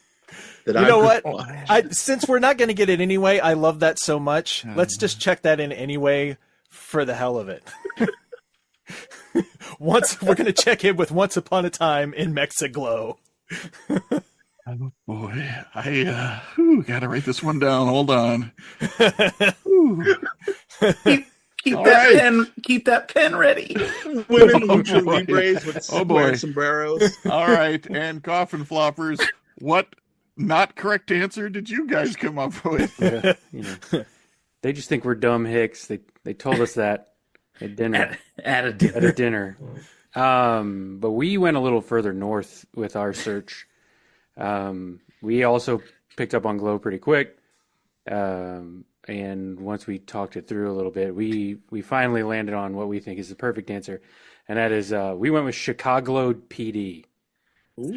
that You know what? watch. Since we're not going to get it anyway, I love that so much. Let's just check that in anyway for the hell of it. We're going to check in with Once Upon a Time in MexiGLOW. Oh boy, I gotta write this one down. Hold on. Keep that pen ready. Women Lucha Libres with boy. sombreros. All right, and Coffin Floppers, what not correct answer did you guys come up with? They just think we're dumb hicks. They told us that. At dinner. At a dinner. At a dinner. But we went a little further north with our search. We also picked up on Glow pretty quick. And once we talked it through a little bit, we finally landed on what we think is the perfect answer. And that is, we went with ChicaGLOW PD.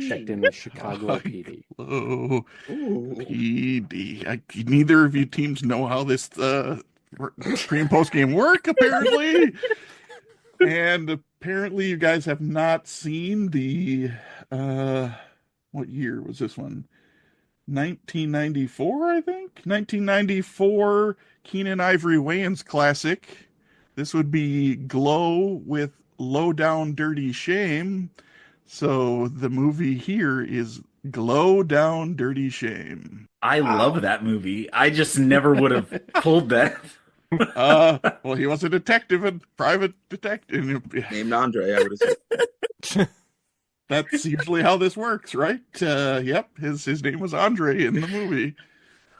Checked in with ChicaGLOW PD. Oh, PD. Neither of you teams know how this pre and post game work, apparently. And apparently you guys have not seen the what year was this one? 1994, I think. 1994 Keenan Ivory Wayans classic. This would be Glow with Low Down Dirty Shame. So the movie here is Glow Down Dirty Shame. I love that movie. I just never would have pulled that. Well, he was a detective, a private detective. Named Andre, I would have said. That's usually how this works, right? Yep, his name was Andre in the movie.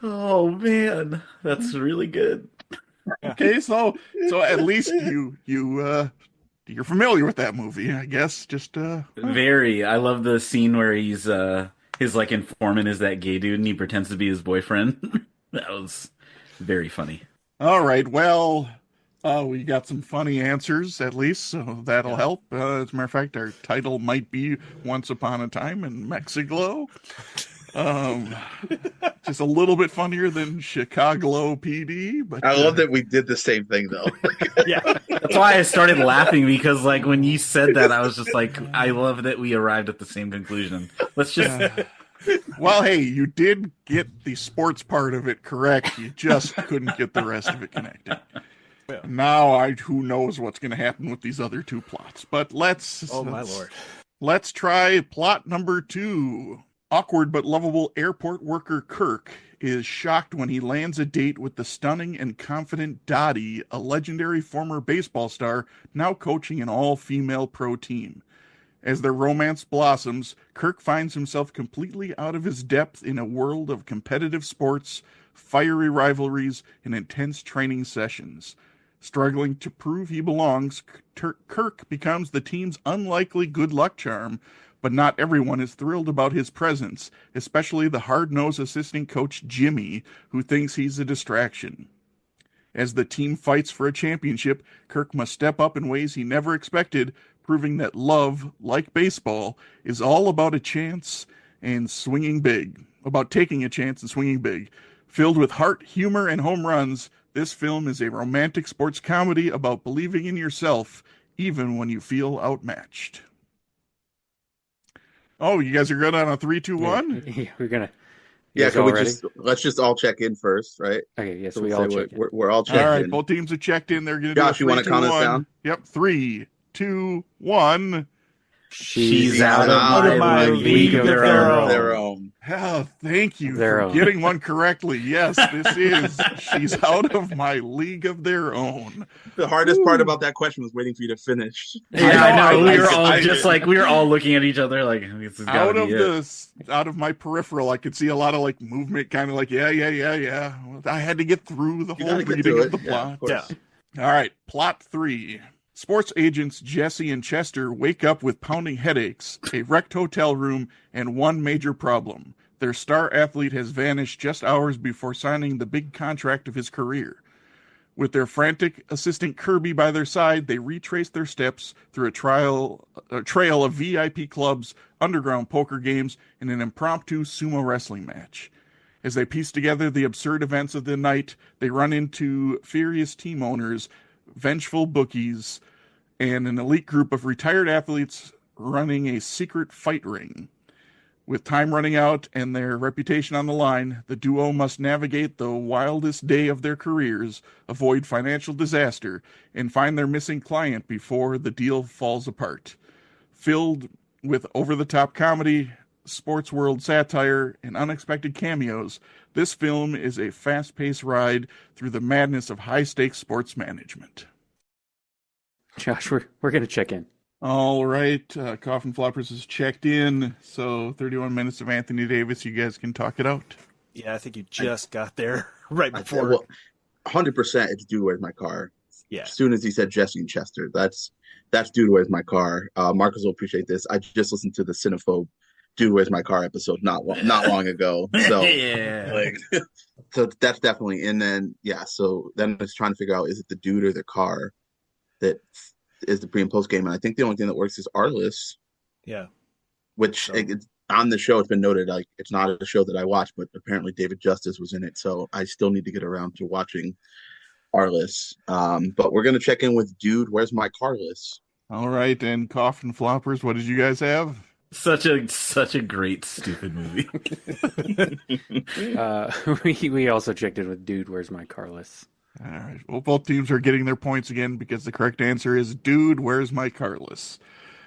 Oh man, that's really good. Okay, so at least you're familiar with that movie, I guess. Just Very. I love the scene where he's his like informant is that gay dude and he pretends to be his boyfriend. That was very funny. all right. Well, we got some funny answers at least, so that'll help. As a matter of fact, our title might be "Once Upon a Time in MexiGLOW." Just a little bit funnier than ChicaGLOW PD, but I love that we did the same thing though. Yeah. That's why I started laughing because like when you said that, I was just like, I love that we arrived at the same conclusion. Let's just. Well, hey, you did get the sports part of it correct. You just couldn't get the rest of it connected. Yeah. Now, who knows what's going to happen with these other two plots? But Oh my lord. Let's try plot number 2. Awkward but lovable airport worker Kirk is shocked when he lands a date with the stunning and confident Dottie, a legendary former baseball star now coaching an all-female pro team. As their romance blossoms, Kirk finds himself completely out of his depth in a world of competitive sports, fiery rivalries, and intense training sessions. Struggling to prove he belongs, Kirk becomes the team's unlikely good luck charm, but not everyone is thrilled about his presence, especially the hard-nosed assistant coach Jimmy, who thinks he's a distraction. As the team fights for a championship, Kirk must step up in ways he never expected, proving that love, like baseball, is all about a chance and swinging big. About taking a chance and swinging big. Filled with heart, humor, and home runs, this film is a romantic sports comedy about believing in yourself, even when you feel outmatched. Oh, you guys are good on a 3, 2, 1? Yeah, we're gonna. Yeah, can let's just all check in first, right? Okay, yes, So we we'll all say check. we're all checked All right, in. both teams are checked in. They're going to Josh, do you a want 3, to 2, count us 1. down? Yep, 3, 2, 1. She's out of my league of their own. Oh, thank you Their for own. getting one correctly. Yes, this is She's Out of My League of Their Own. The hardest part about that question was waiting for you to finish. Yeah, I know. We were all I- just like we were all looking at each other like this has got to be it. Out of my peripheral, I could see a lot of like movement, kind of like yeah. Well, I had to get through the You whole gotta get reading to of the it. Yeah, plot. of course. Yeah. All right, plot 3. Sports agents Jesse and Chester wake up with pounding headaches, a wrecked hotel room, and one major problem. Their star athlete has vanished just hours before signing the big contract of his career. With their frantic assistant Kirby by their side, they retrace their steps through a trail of VIP clubs, underground poker games, and an impromptu sumo wrestling match. As they piece together the absurd events of the night, they run into furious team owners, vengeful bookies, and an elite group of retired athletes running a secret fight ring. With time running out and their reputation on the line, the duo must navigate the wildest day of their careers, avoid financial disaster, and find their missing client before the deal falls apart. Filled with over-the-top comedy, sports world satire, and unexpected cameos, this film is a fast-paced ride through the madness of high-stakes sports management. Josh, we're gonna check in. All right, Coffin Floppers is checked in, so 31 minutes of Anthony Davis. You guys can talk it out. Yeah, I think you just got there right before. Well, 100% it's due with my car. Yeah. As soon as he said Jesse and Chester, that's Dude, Where's My Car? Marcus will appreciate this. I just listened to the Cinephobe Dude, Where's My Car episode not long ago. So Yeah. like, so that's definitely. And then so then it's trying to figure out, is it the dude or the car that is the pre and post game? And I think the only thing that works is our list, Yeah. which So- it's on the show. It's been noted like it's not a show that I watch, but apparently David Justice was in it. So I still need to get around to watching our list. But we're gonna check in with Dude, Where's My Car list. All right, and Coffin Floppers, what did you guys have? Such a great stupid movie. We also checked in with Dude, Where's My Carless? All right. Well, both teams are getting their points again because the correct answer is Dude, Where's My Carless?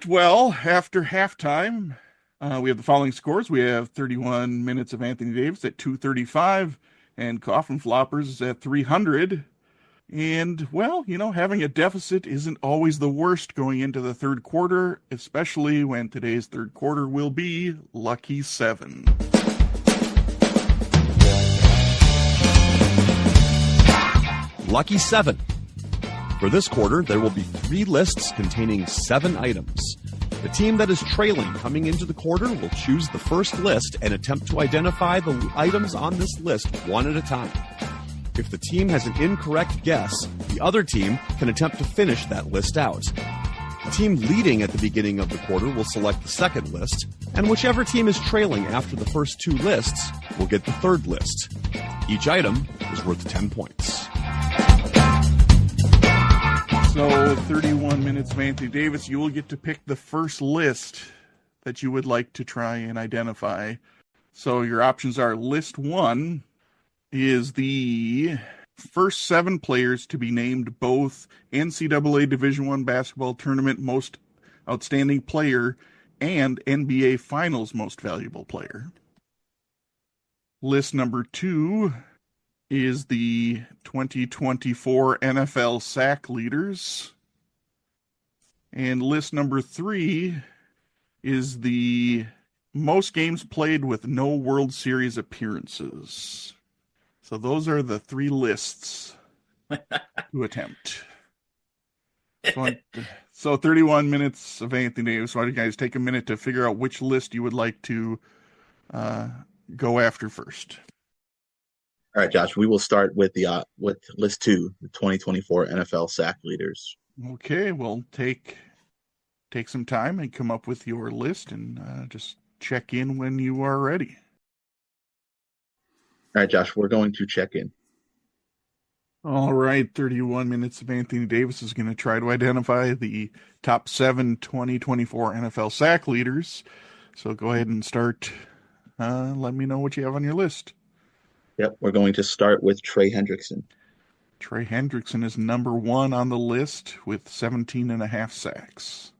Well, after halftime, we have the following scores. We have 31 minutes of Anthony Davis at 235 and Coffin Floppers is at 300. And, well, having a deficit isn't always the worst going into the third quarter, especially when today's third quarter will be Lucky 7. Lucky 7. For this quarter, there will be 3 lists containing 7 items. The team that is trailing coming into the quarter will choose the first list and attempt to identify the items on this list one at a time. If the team has an incorrect guess, the other team can attempt to finish that list out. The team leading at the beginning of the quarter will select the second list, and whichever team is trailing after the first 2 lists will get the third list. Each item is worth 10 points. So 31 minutes of Anthony Davis, you will get to pick the first list that you would like to try and identify. So your options are list 1 is the first 7 players to be named both NCAA Division I basketball tournament most outstanding player and NBA Finals most valuable player. List number 2 is the 2024 NFL sack leaders. And list number 3 is the most games played with no World Series appearances. So those are the 3 lists to attempt. So 31 minutes of Anthony Davis. Why don't you guys take a minute to figure out which list you would like to go after first? All right, Josh, we will start with the with list 2, the 2024 NFL sack leaders. Okay, well, take some time and come up with your list and just check in when you are ready. All right, Josh, we're going to check in. All right, 31 minutes of Anthony Davis is going to try to identify the top 7 2024 NFL sack leaders. So go ahead and start. Let me know what you have on your list. Yep, we're going to start with Trey Hendrickson. Trey Hendrickson is number 1 on the list with 17.5 sacks.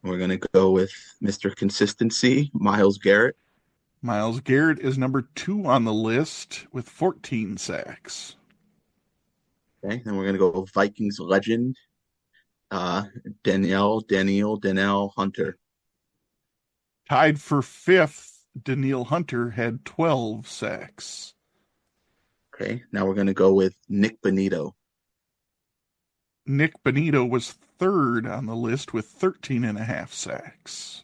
We're going to go with Mr. Consistency, Myles Garrett. Myles Garrett is number 2 on the list with 14 sacks. Okay, then we're going to go Vikings legend, Danielle Hunter. Tied for 5th, Danielle Hunter had 12 sacks. Okay, now we're going to go with Nick Bonito. Nick Bonito was 3rd on the list with 13.5 sacks.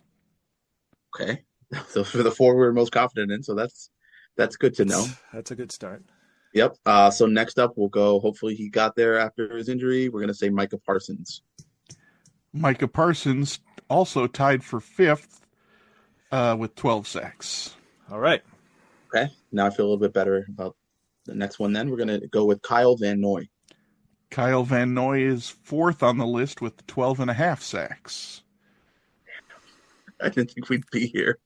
Okay, those were the 4 we were most confident in, so that's good to know. That's a good start. Yep. So next up, we'll go. Hopefully, he got there after his injury. We're going to say Micah Parsons. Micah Parsons also tied for 5th with 12 sacks. All right. Okay. Now I feel a little bit better about the next one. Then we're going to go with Kyle Van Noy. Kyle Van Noy is 4th on the list with 12.5 sacks. I didn't think we'd be here.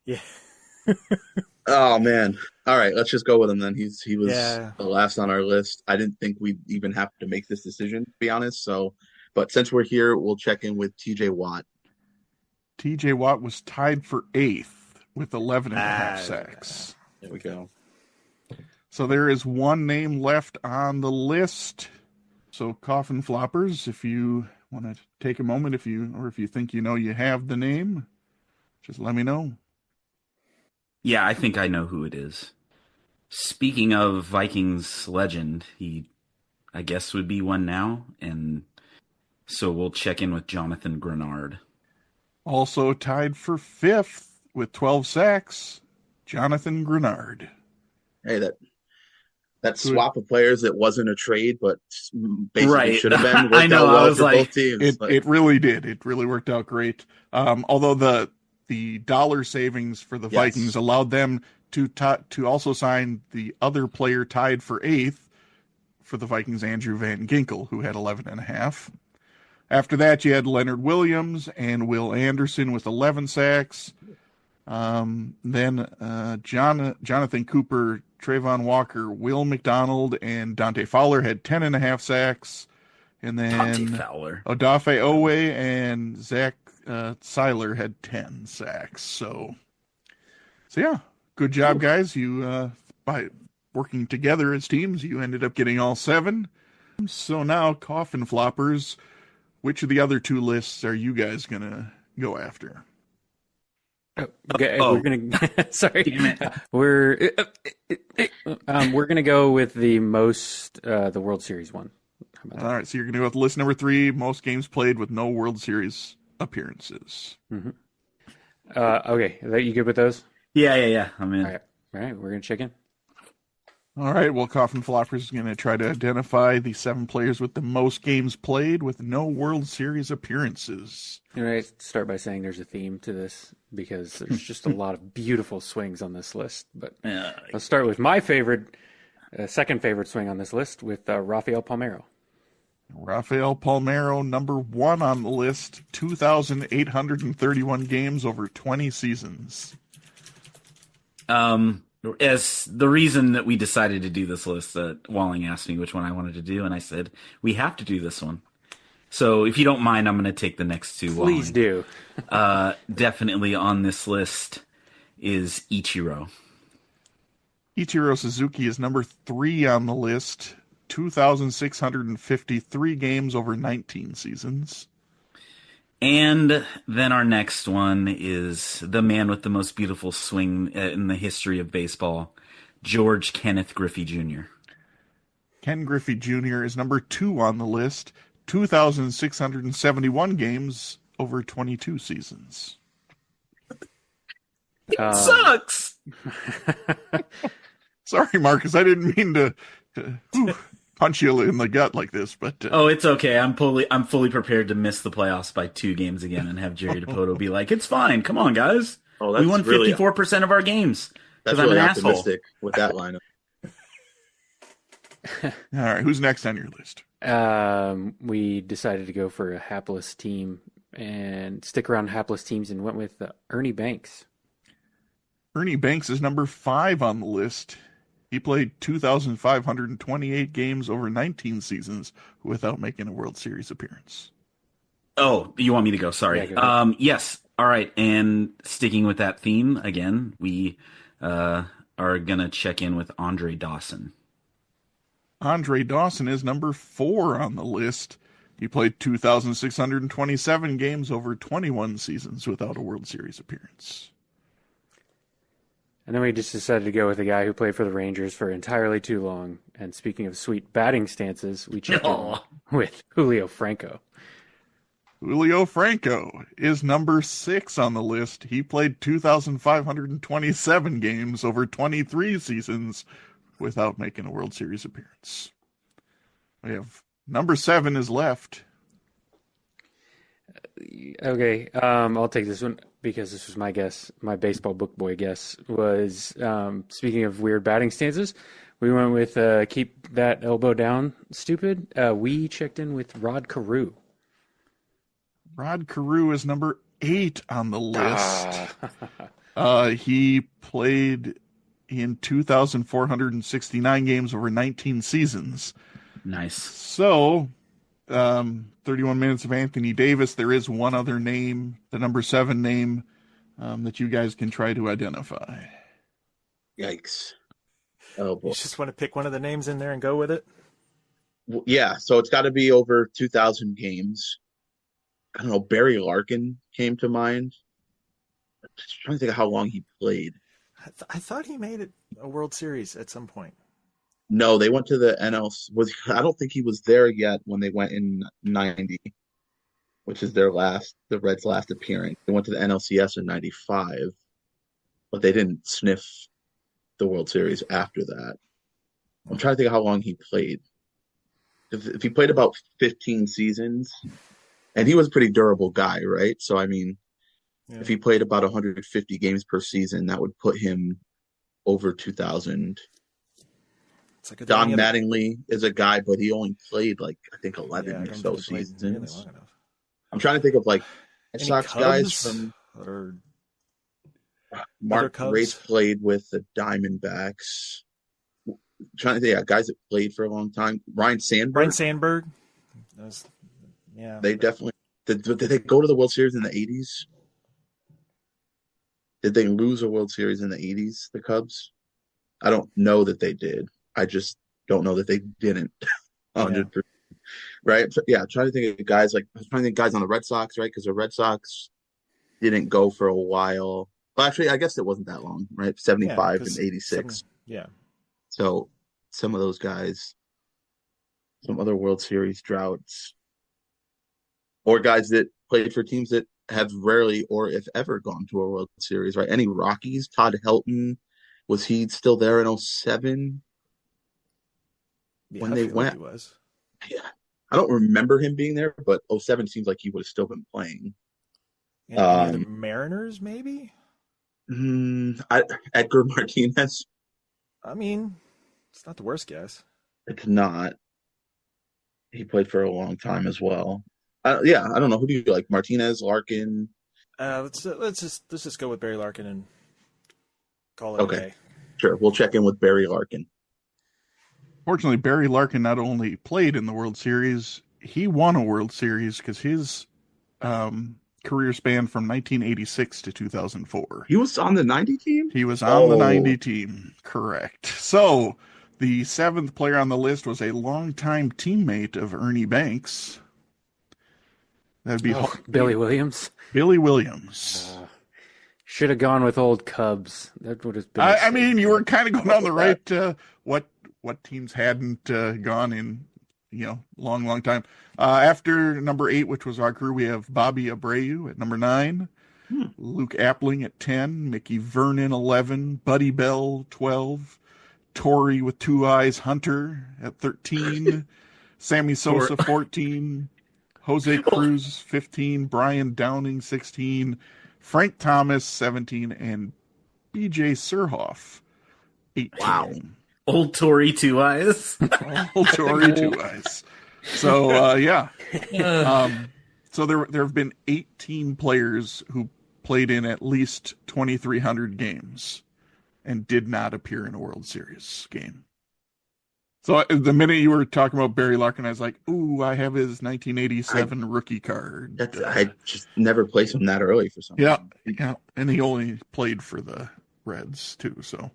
Yeah. Oh man. All right, let's just go with him then. He was Yeah. the last on our list. I didn't think we'd even have to make this decision, to be honest. So, but since we're here, we'll check in with TJ Watt. TJ Watt was tied for 8th with 11.5 sacks. There we go. So there is one name left on the list. So Coffin Floppers, if you want to take a moment, if you think you have the name, just let me know. Yeah, I think I know who it is. Speaking of Vikings legend, he I guess would be one now. And so we'll check in with Jonathan Grenard. Also tied for 5th with 12 sacks, Jonathan Grenard. Hey, that swap of players that wasn't a trade, but basically Right. should have been I worked know, out I well was for like- both teams. It really did. It really worked out great. Although the dollar savings for the Yes. Vikings allowed them to also sign the other player tied for 8th for the Vikings, Andrew Van Ginkel, who had 11.5. After that, you had Leonard Williams and Will Anderson with 11 sacks. Then Jonathan Cooper, Trayvon Walker, Will McDonald, and Dante Fowler had 10.5 sacks. And Dante then Fowler. Odafe Owe and Zach Seiler had 10 sacks. So yeah, good job, guys. You by working together as teams, you ended up getting all 7. So now, coffin floppers, which of the other 2 lists are you guys gonna go after? Okay, Oh. we're gonna. Sorry, Damn it. we're gonna go with the World Series one. How about that? All right, so you're gonna go with list number 3, most games played with no World Series appearances. Okay, are you good with those? Yeah. I'm in. All right, we're gonna check in. All right, well, Coffin Floppers is going to try to identify the 7 players with the most games played with no World Series appearances. All right, start by saying there's a theme to this because there's just a lot of beautiful swings on this list. But let's start with my favorite, second favorite swing on this list with Rafael Palmeiro. Rafael Palmeiro, number 1 on the list, 2,831 games over 20 seasons. As the reason that we decided to do this list, Walling asked me which one I wanted to do, and I said, we have to do this one. So if you don't mind, I'm going to take the next 2. Please do. Definitely on this list is Ichiro. Ichiro Suzuki is number 3 on the list, 2,653 games over 19 seasons. And then our next one is the man with the most beautiful swing in the history of baseball, George Kenneth Griffey Jr. Ken Griffey Jr. is number 2 on the list, 2,671 games over 22 seasons. Sucks! Sorry, Marcus, I didn't mean to punch you in the gut like this, but Oh, it's okay. I'm fully prepared to miss the playoffs by 2 games again and have Jerry DePoto be like, "It's fine. Come on, guys. Oh, We that's won really 54% of our games that's because I'm really an asshole." optimistic with that lineup. all right, who's next on your list? We decided to go for a hapless team and stick around hapless teams and went with Ernie Banks. Ernie Banks is number 5 on the list. He played 2,528 games over 19 seasons without making a World Series appearance. Oh, you want me to go? Sorry. Yeah, go ahead. Yes. All right. And sticking with that theme again, we are going to check in with Andre Dawson. Andre Dawson is number 4 on the list. He played 2,627 games over 21 seasons without a World Series appearance. And then we just decided to go with a guy who played for the Rangers for entirely too long. And speaking of sweet batting stances, we checked in with Julio Franco. Julio Franco is number 6 on the list. He played 2,527 games over 23 seasons without making a World Series appearance. We have number 7 is left. Okay, I'll take this one because this was my guess. My baseball book boy guess was, speaking of weird batting stances, we went with keep that elbow down, stupid. We checked in with Rod Carew. Rod Carew is number 8 on the list. He played in 2,469 games over 19 seasons. Nice. So, 31 minutes of Anthony Davis. There is one other name, the number 7 name, that you guys can try to identify. Yikes. Oh, boy. You just want to pick one of the names in there and go with it? Yeah, so it's got to be over 2,000 games. I don't know, Barry Larkin came to mind. I'm just trying to think of how long he played. I thought he made it a World Series at some point. No, they went to the NLC. I don't think he was there yet when they went in '90, which is the Reds' last appearance. They went to the NLCS in '95, but they didn't sniff the World Series after that. I'm trying to think of how long he played. If he played about 15 seasons, and he was a pretty durable guy, right? So I mean, if he played about 150 games per season, that would put him over 2,000. It's like Don Mattingly is a guy, but he only played like I think 11 or so seasons. Really I'm trying to think of like Red Any Sox Cubs guys from or Mark Cubs? Grace played with the Diamondbacks. I'm trying to think, guys that played for a long time. Ryan Sandberg. They definitely did. Did they go to the World Series in the '80s? Did they lose a World Series in the '80s? The Cubs. I don't know that they did. I just don't know that they didn't. 100%. Right? So, yeah, I'm trying to think of guys on the Red Sox, right? Because the Red Sox didn't go for a while. Well, actually, I guess it wasn't that long, right? 75 and 86. So some of those guys, some other World Series droughts, or guys that played for teams that have rarely or if ever gone to a World Series, right? Any Rockies? Todd Helton, was he still there in 07? When they went? He was. Yeah. I don't remember him being there, but 07 seems like he would have still been playing. Any other Mariners, maybe? Edgar Martinez. I mean, it's not the worst guess. It's not. He played for a long time as well. I don't know. Who do you like? Martinez, Larkin? Let's just go with Barry Larkin and call it a day. Sure. We'll check in with Barry Larkin. Fortunately, Barry Larkin not only played in the World Series, he won a World Series because his career spanned from 1986 to 2004. He was on the 90 team? He was on the 90 team, correct. So the seventh player on the list was a longtime teammate of Ernie Banks. That'd be Billy Williams. Billy Williams. Should have gone with old Cubs. That would have been. I mean, you were kind of going on the right. What teams hadn't gone in, long time. After number 8, which was our crew, we have Bobby Abreu at number 9, Luke Appling at 10, Mickey Vernon 11, Buddy Bell 12, Torrey with 2 eyes Hunter at 13, Sammy Sosa 14, Jose Cruz 15, Brian Downing 16, Frank Thomas 17, and BJ Surhoff 18. Wow. Old Tory 2 eyes. Old Tory 2 eyes. So so there have been 18 players who played in at least 2,300 games and did not appear in a World Series game. So the minute you were talking about Barry Larkin, I was like, "Ooh, I have his 1987 rookie card." I just never placed him that early for some reason. Yeah, and he only played for the Reds too. So,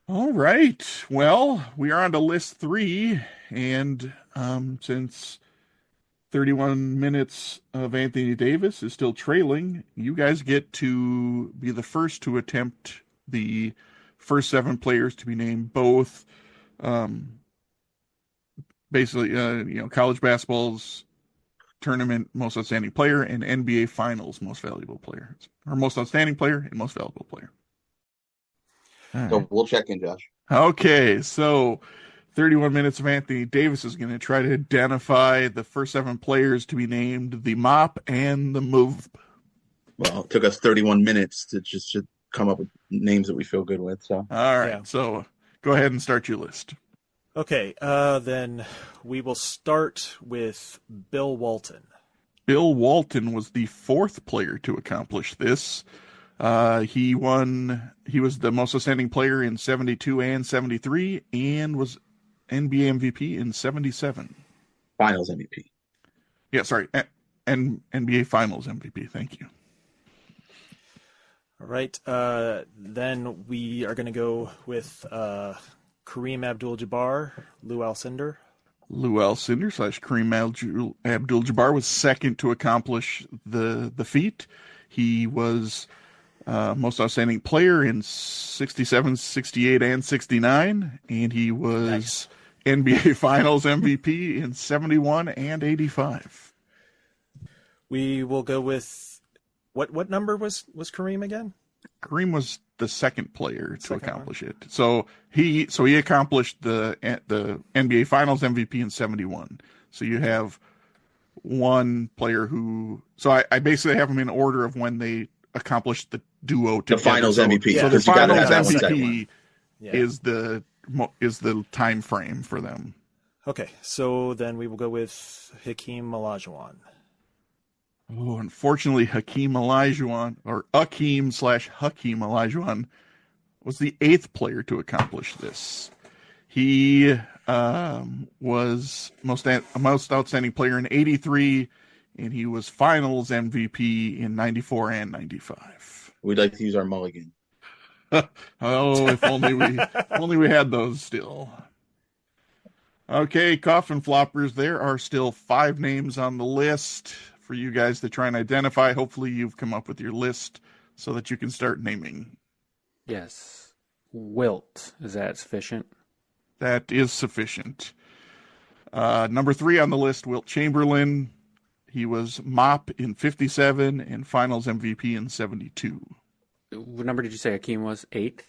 all right, well, we are on to list 3, and since 31 minutes of Anthony Davis is still trailing, you guys get to be the first to attempt the first 7 players to be named both. Basically, college basketball's tournament most outstanding player and NBA Finals most valuable player, or most outstanding player and most valuable player. So we'll check in, Josh. Okay, so 31 minutes of Anthony Davis is going to try to identify the first 7 players to be named the Mop and the Move. Well, it took us 31 minutes to just come up with names that we feel good with. So all right, so go ahead and start your list. Okay, then we will start with Bill Walton. Bill Walton was the 4th player to accomplish this. He was the most outstanding player in 72 and 73 and was NBA MVP in 77. Finals MVP. Yeah, sorry. And NBA Finals MVP. Thank you. All right. Then we are going to go with Kareem Abdul-Jabbar, Lou Alcindor. Lou Alcindor / Kareem Abdul-Jabbar was second to accomplish the feat. He was Most outstanding player in 67, 68, and 69. And he was Nice. NBA Finals MVP in 71 and 85. We will go with what number was Kareem again? Kareem was the second player to Second accomplish it. So he accomplished the NBA Finals MVP in 71. So you have one player who. So I basically have them in order of when they accomplished the duo together. The Finals So, MVP. So the because you gotta Finals have that one second MVP Yeah. is the time frame for them. Okay, so then we will go with Hakeem Olajuwon. Oh, unfortunately, Hakeem Olajuwon /Hakeem Olajuwon was the 8th player to accomplish this. He was most outstanding player in 83, and he was Finals MVP in 94 and 95. We'd like to use our mulligan. Oh, if only we had those still. Okay, coffin floppers. There are still 5 names on the list for you guys to try and identify. Hopefully, you've come up with your list so that you can start naming. Yes. Wilt. Is that sufficient? That is sufficient. Number 3 on the list, Wilt Chamberlain. He was MOP in 57 and Finals MVP in 72. What number did you say Hakeem was? 8th?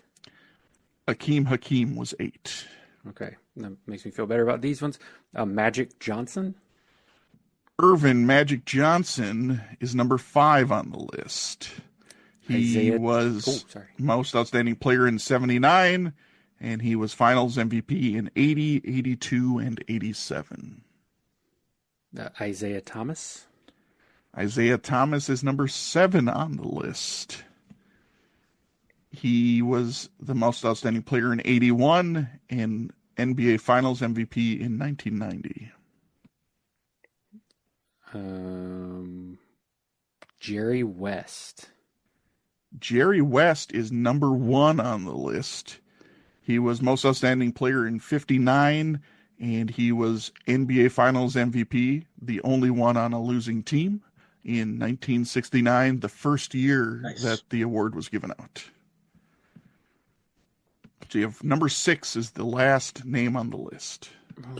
Hakeem was 8. Okay. That makes me feel better about these ones. Magic Johnson? Irvin Magic Johnson is number 5 on the list. He was most outstanding player in 79, and he was Finals MVP in 80, 82, and 87. Isaiah Thomas? Isaiah Thomas is number 7 on the list. He was the most outstanding player in 81 and NBA Finals MVP in 1990. Jerry West. Jerry West is number 1 on the list. He was most outstanding player in 59, and he was NBA Finals MVP, the only one on a losing team, in 1969, the first year that the award was given out. So you have number 6 is the last name on the list. And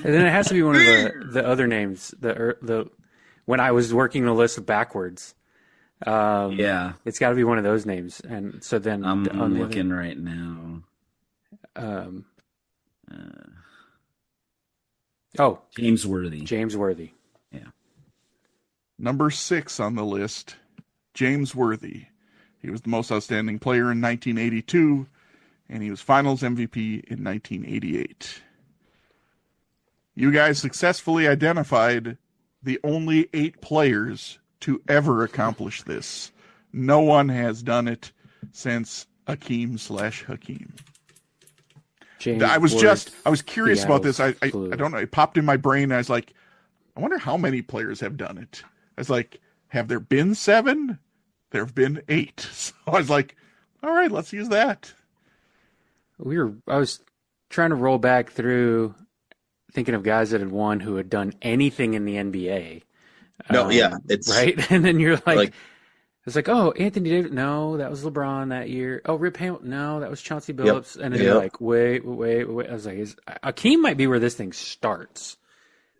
then it has to be one of the other names. When I was working the list backwards. Yeah. It's got to be one of those names. And so then I'm looking right now. James Worthy. James Worthy. Yeah. Number 6 on the list, James Worthy. He was the most outstanding player in 1982, and he was Finals MVP in 1988. You guys successfully identified the only 8 players to ever accomplish this. No one has done it since Hakeem. I was curious about this. I don't know. It popped in my brain. I was like, I wonder how many players have done it. I was like, have there been 7? There have been 8. So I was like, all right, let's use that. I was trying to roll back through thinking of guys that had won who had done anything in the NBA. It's right. And then you're like it's like, oh, Anthony Davis. No, that was LeBron that year. Oh, Rip Hamilton. No, that was Chauncey Billups. And then you're like, wait. I was like, Hakeem might be where this thing starts.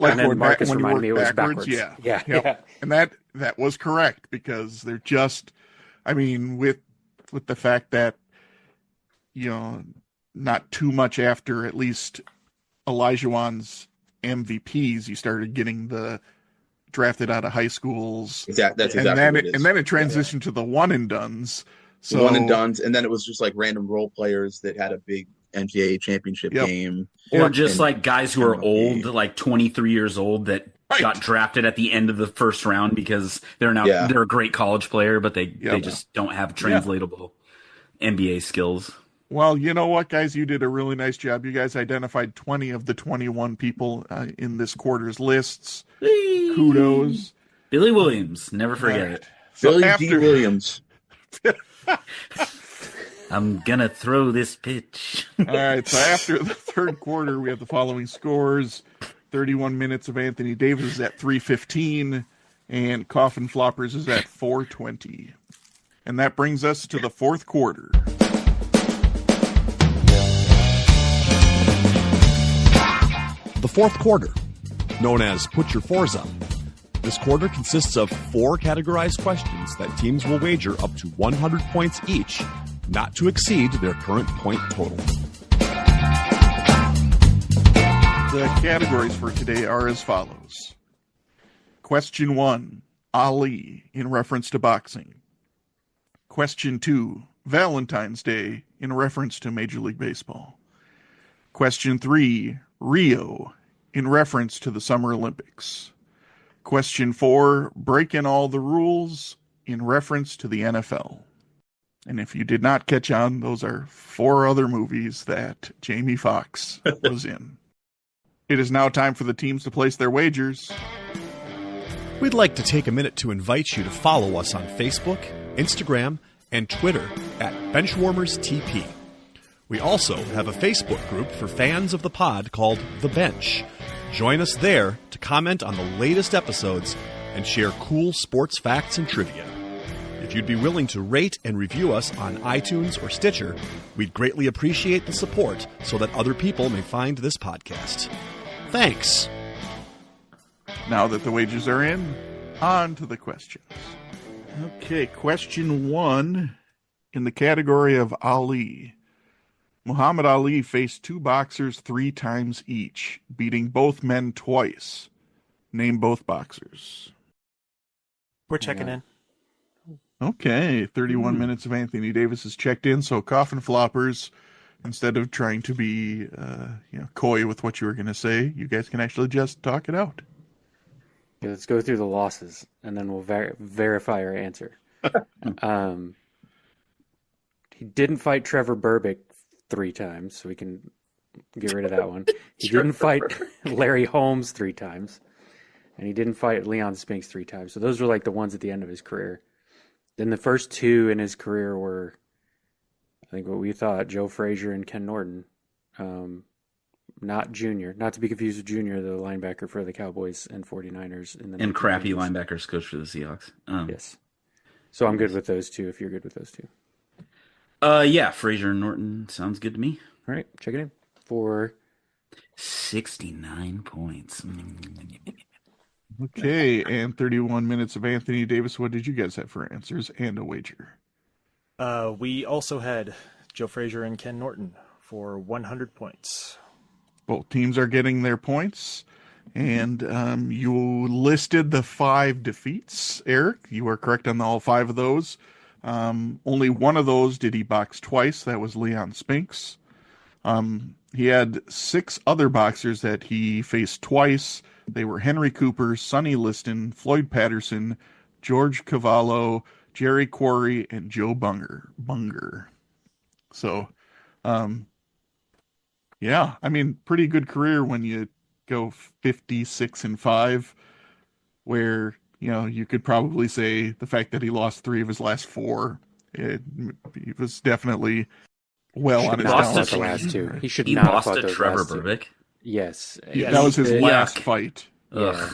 Like and then Marcus when reminded me it was backwards. Yeah. And that was correct because they're just, I mean, with the fact that, not too much after at least Olajuwon's MVPs, you started getting the drafted out of high schools. That's exactly and then what it is. And then it transitioned to the one and dones. So one and dones, and then it was just like random role players that had a big NCAA championship game. Or just like guys who are old, like 23 years old that got drafted at the end of the first round because they're a great college player, but they just don't have translatable NBA skills. Well, you know what, guys? You did a really nice job. You guys identified 20 of the 21 people in this quarter's lists. Whee! Kudos. Billy Williams. Never forget it. So Billy D. Williams. I'm going to throw this pitch. All right. So after the third quarter, we have the following scores. 31 minutes of Anthony Davis is at 3:15, and Coffin Floppers is at 4:20. And that brings us to the fourth quarter. The fourth quarter, known as Put Your Fours Up. This quarter consists of 4 categorized questions that teams will wager up to 100 points each, not to exceed their current point total. The categories for today are as follows. Question 1, Ali, in reference to boxing. Question 2, Valentine's Day, in reference to Major League Baseball. Question 3, Rio, in reference to the Summer Olympics. Question 4, Breaking All the Rules, in reference to the NFL. And if you did not catch on, those are 4 other movies that Jamie Foxx was in. It is now time for the teams to place their wagers. We'd like to take a minute to invite you to follow us on Facebook, Instagram, and Twitter at BenchwarmersTP. We also have a Facebook group for fans of the pod called The Bench. Join us there to comment on the latest episodes and share cool sports facts and trivia. If you'd be willing to rate and review us on iTunes or Stitcher, we'd greatly appreciate the support so that other people may find this podcast. Thanks. Now that the wagers are in, on to the questions. Okay, question 1 in the category of Ali. Muhammad Ali faced 2 boxers 3 times each, beating both men twice. Name both boxers. We're checking in. Okay, 31 minutes of Anthony Davis is checked in, so coffin floppers, instead of trying to be coy with what you were going to say, you guys can actually just talk it out. Okay, let's go through the losses, and then we'll verify our answer. He didn't fight Trevor Burbick 3 times, so we can get rid of that one. He didn't fight Larry Holmes 3 times, and he didn't fight Leon Spinks 3 times. So those were like the ones at the end of his career. Then the first 2 in his career were, I think what we thought, Joe Frazier and Ken Norton. Not Junior, not to be confused with Junior, the linebacker for the Cowboys and 49ers. And crappy linebackers coach for the Seahawks. Yes. So I'm good with those 2 if you're good with those 2. Yeah, Frazier and Norton sounds good to me. All right, check it in for 69 points. Okay, and 31 minutes of Anthony Davis. What did you guys have for answers and a wager? We also had Joe Frazier and Ken Norton for 100 points. Both teams are getting their points, and you listed the 5 defeats, Eric. You are correct on all 5 of those. Only one of those did he box twice. That was Leon Spinks. He had 6 other boxers that he faced twice. They were Henry Cooper, Sonny Liston, Floyd Patterson, George Cavallo, Jerry Quarry, and Joe Bunger. So, yeah, I mean, pretty good career when you go 56-5, where, you could probably say the fact that he lost 3 of his last 4, he was definitely well on his lost downfall. the last 2. He should He not have lost fought to those Trevor last 2. Burbick. Yes. Yeah, that was his last Yuck. fight. Yeah.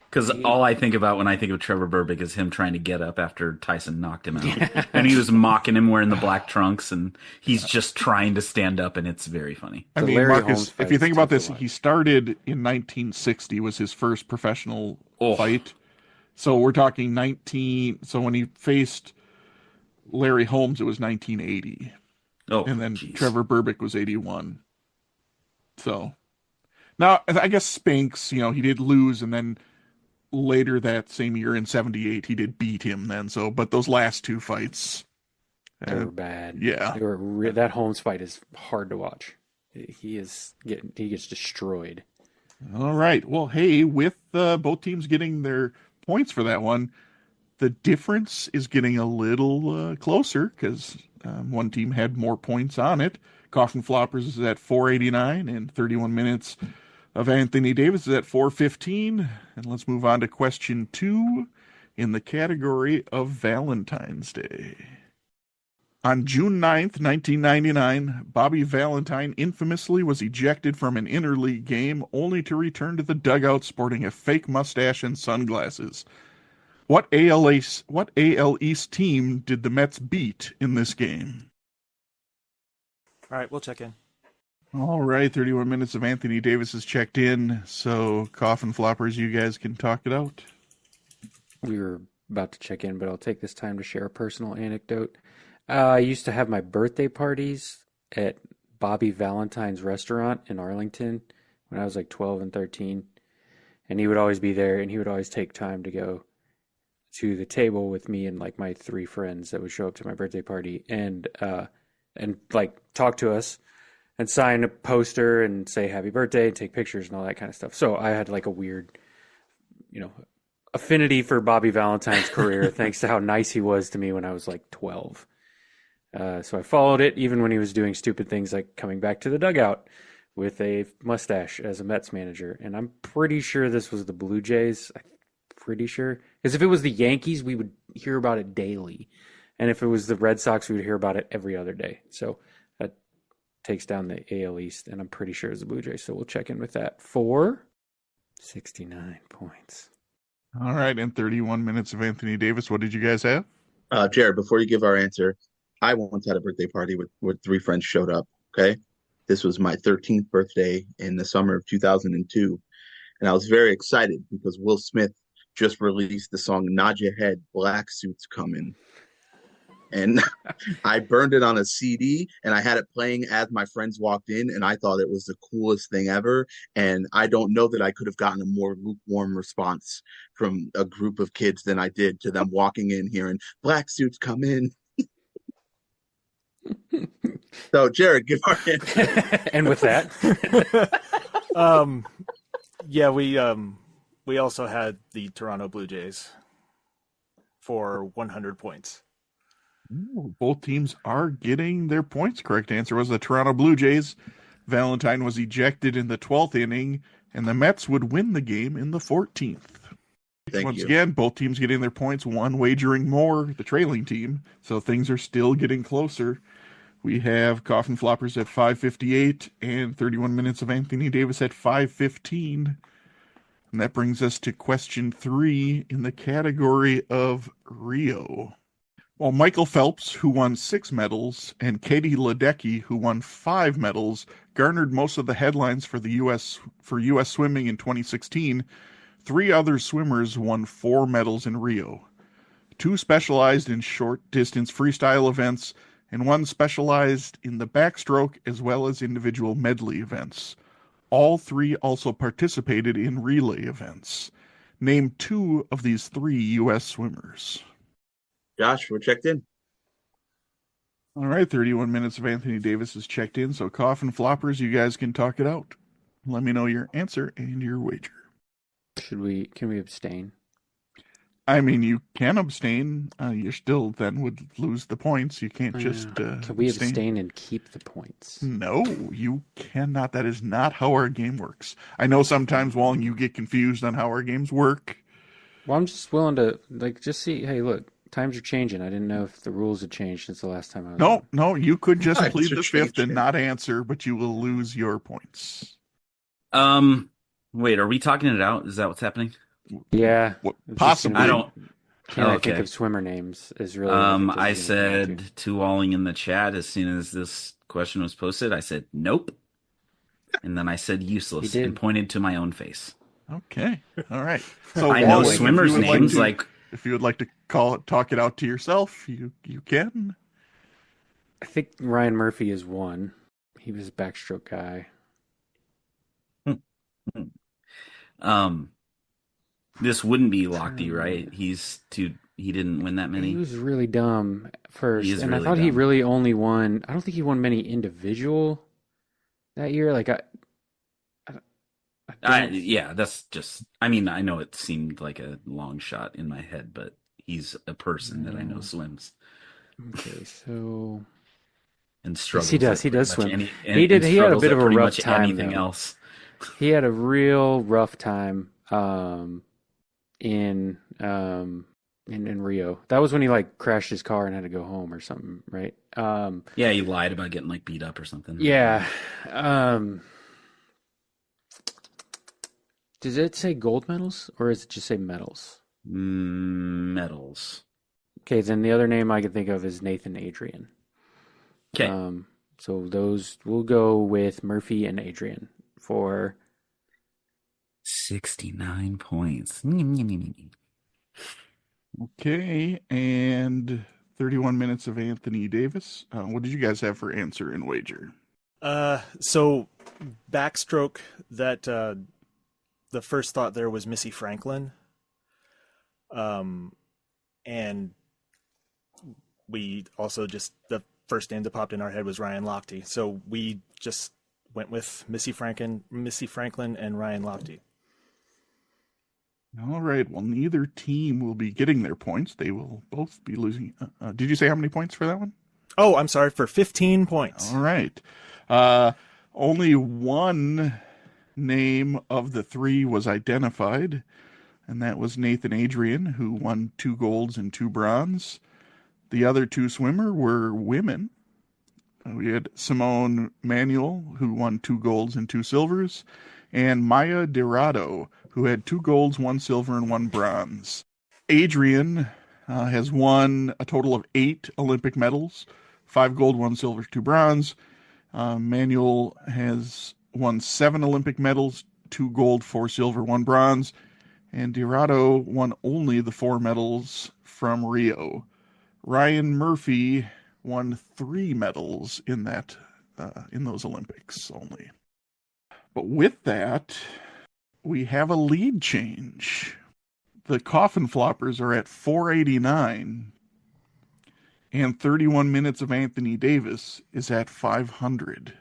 Because all I think about when I think of Trevor Burbick is him trying to get up after Tyson knocked him out. And he was mocking him wearing the black trunks, and he's just trying to stand up, and it's very funny. I The mean, Larry Holmes Marcus, fight if you is think about tough to this, watch. he started in 1960 was his first professional Oh. fight. So we're talking 19. So when he faced Larry Holmes, it was 1980. Oh, And then geez. Trevor Burbick was 81. So now I guess Spinks, he did lose, and then later that same year in 78, he did beat him then. So, but those last 2 fights, They were bad. yeah. They were that Holmes fight is hard to watch. He gets destroyed. All right. Well, hey, with both teams getting their points for that one, the difference is getting a little closer because one team had more points on it. Coffin Floppers is at 489, and 31 minutes of Anthony Davis is at 415. And let's move on to question 2 in the category of Valentine's Day. On June 9th, 1999, Bobby Valentine infamously was ejected from an interleague game only to return to the dugout sporting a fake mustache and sunglasses. What AL East team did the Mets beat in this game? All right, we'll check in. All right, 31 minutes of Anthony Davis has checked in, so coffin floppers, you guys can talk it out. We were about to check in, but I'll take this time to share a personal anecdote. I used to have my birthday parties at Bobby Valentine's restaurant in Arlington when I was like 12 and 13. And he would always be there, and he would always take time to go to the table with me and like my 3 friends that would show up to my birthday party and like talk to us and sign a poster and say happy birthday and take pictures and all that kind of stuff. So I had like a weird, affinity for Bobby Valentine's career thanks to how nice he was to me when I was like 12. So I followed it even when he was doing stupid things like coming back to the dugout with a mustache as a Mets manager. And I'm pretty sure this was the Blue Jays. I'm pretty sure. Because if it was the Yankees, we would hear about it daily. And if it was the Red Sox, we would hear about it every other day. So that takes down the AL East. And I'm pretty sure it's the Blue Jays. So we'll check in with that for 69 points. All right, and 31 minutes of Anthony Davis. What did you guys have? Jared, before you give our answer, I once had a birthday party where 3 friends showed up, okay? This was my 13th birthday in the summer of 2002, and I was very excited because Will Smith just released the song Nod Your Head, Black Suits Coming. And I burned it on a CD, and I had it playing as my friends walked in, and I thought it was the coolest thing ever. And I don't know that I could have gotten a more lukewarm response from a group of kids than I did to them walking in hearing Black Suits Come In. So, Jared, give our answer. And with that, Yeah, we also had the Toronto Blue Jays for 100 points. Ooh, both teams are getting their points. Correct answer was the Toronto Blue Jays. Valentine was ejected in the 12th inning, and the Mets would win the game in the 14th. Once again, both teams getting their points, one wagering more, the trailing team, so things are still getting closer. We have Coffin Floppers at 5:58 and 31 minutes of Anthony Davis at 5:15. And that brings us to question 3 in the category of Rio. While Michael Phelps, who won 6 medals, and Katie Ledecky, who won 5 medals, garnered most of the headlines for U.S. swimming in 2016, 3 other swimmers won 4 medals in Rio. 2 specialized in short-distance freestyle events, and 1 specialized in the backstroke as well as individual medley events. All 3 also participated in relay events. Name 2 of these 3 U.S. swimmers. Josh, we're checked in. All right, 31 minutes of Anthony Davis is checked in, so Coffin Floppers, you guys can talk it out. Let me know your answer and your wager. can we abstain? I mean, you can abstain. You still then would lose the points. You can't just Can we abstain and keep the points? No, you cannot. That is not how our game works. I know sometimes, Walling, you get confused on how our games work. Well, I'm just willing to just see. Hey, look, times are changing. I didn't know if the rules had changed since the last time I was. No, you could just Times plead are the fifth changing. and not answer, but you will lose your points. Wait, are we talking it out? Is that what's happening? Yeah, Possibly. I don't. Can't I Okay. think of swimmer names is really. I said to Walling in the chat as soon as this question was posted, I said nope, and then I said useless He did. and pointed to my own face. Okay. All right. So I know Walling, if swimmers' you would names to- like If you would like to talk it out to yourself, you can. I think Ryan Murphy is one. He was a backstroke guy. This wouldn't be Lochte, right? He didn't win that many. He was really dumb at first, He is and really I thought he dumb. really only won. I don't think he won many individual that year. Like I don't- Yeah, that's just. I mean, I know it seemed like a long shot in my head, but he's a person that I know swims Okay, so and struggles. he does. at He pretty does much swim. Any, He did- and he had a struggles bit at of a pretty rough much time, anything though. else. he had a real rough time in Rio. That was when he like crashed his car and had to go home or something, right? Yeah, he lied about getting like beat up or something. Yeah. Does it say gold medals or does it just say medals? Medals. Okay, then the other name I can think of is Nathan Adrian. Okay. So those we'll go with Murphy and Adrian for 69 points. Okay, and 31 minutes of Anthony Davis. What did you guys have for answer and wager? So backstroke that the first thought there was Missy Franklin. And we also just the first name that popped in our head was Ryan Lochte. So we just went with Missy Franklin and Ryan Lochte. All right. Well, neither team will be getting their points. They will both be losing. Did you say how many points for that one? Oh, I'm sorry, for 15 points. All right. Only one name of the three was identified, and that was Nathan Adrian, who won 2 golds and 2 bronze. The other 2 swimmer were women. We had Simone Manuel, who won 2 golds and 2 silvers, and Maya Dorado, who had 2 golds, 1 silver, and 1 bronze. Adrian has won a total of 8 Olympic medals, 5 gold, 1 silver, 2 bronze. Manuel has won 7 Olympic medals, 2 gold, 4 silver, 1 bronze. And Dorado won only the 4 medals from Rio. Ryan Murphy won 3 medals in those Olympics only. But with that, we have a lead change. The Coffin Floppers are at 489, and 31 minutes of Anthony Davis is at 500.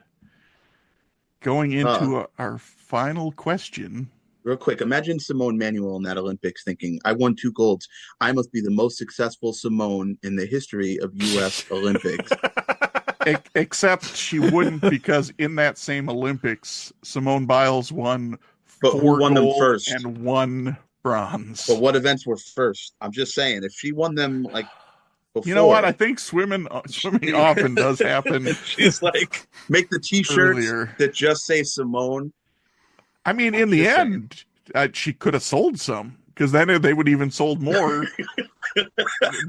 Going into our final question. Real quick, imagine Simone Manuel in that Olympics thinking, I won 2 golds. I must be the most successful Simone in the history of U.S. Olympics. Except she wouldn't, because in that same Olympics, Simone Biles won 4 gold and 1 bronze. But what events were first? I'm just saying, if she won them like before. You know what? I think swimming often does happen. She's like, make the T-shirts that just say Simone. I mean, in the end, she could have sold some, because then they would even sold more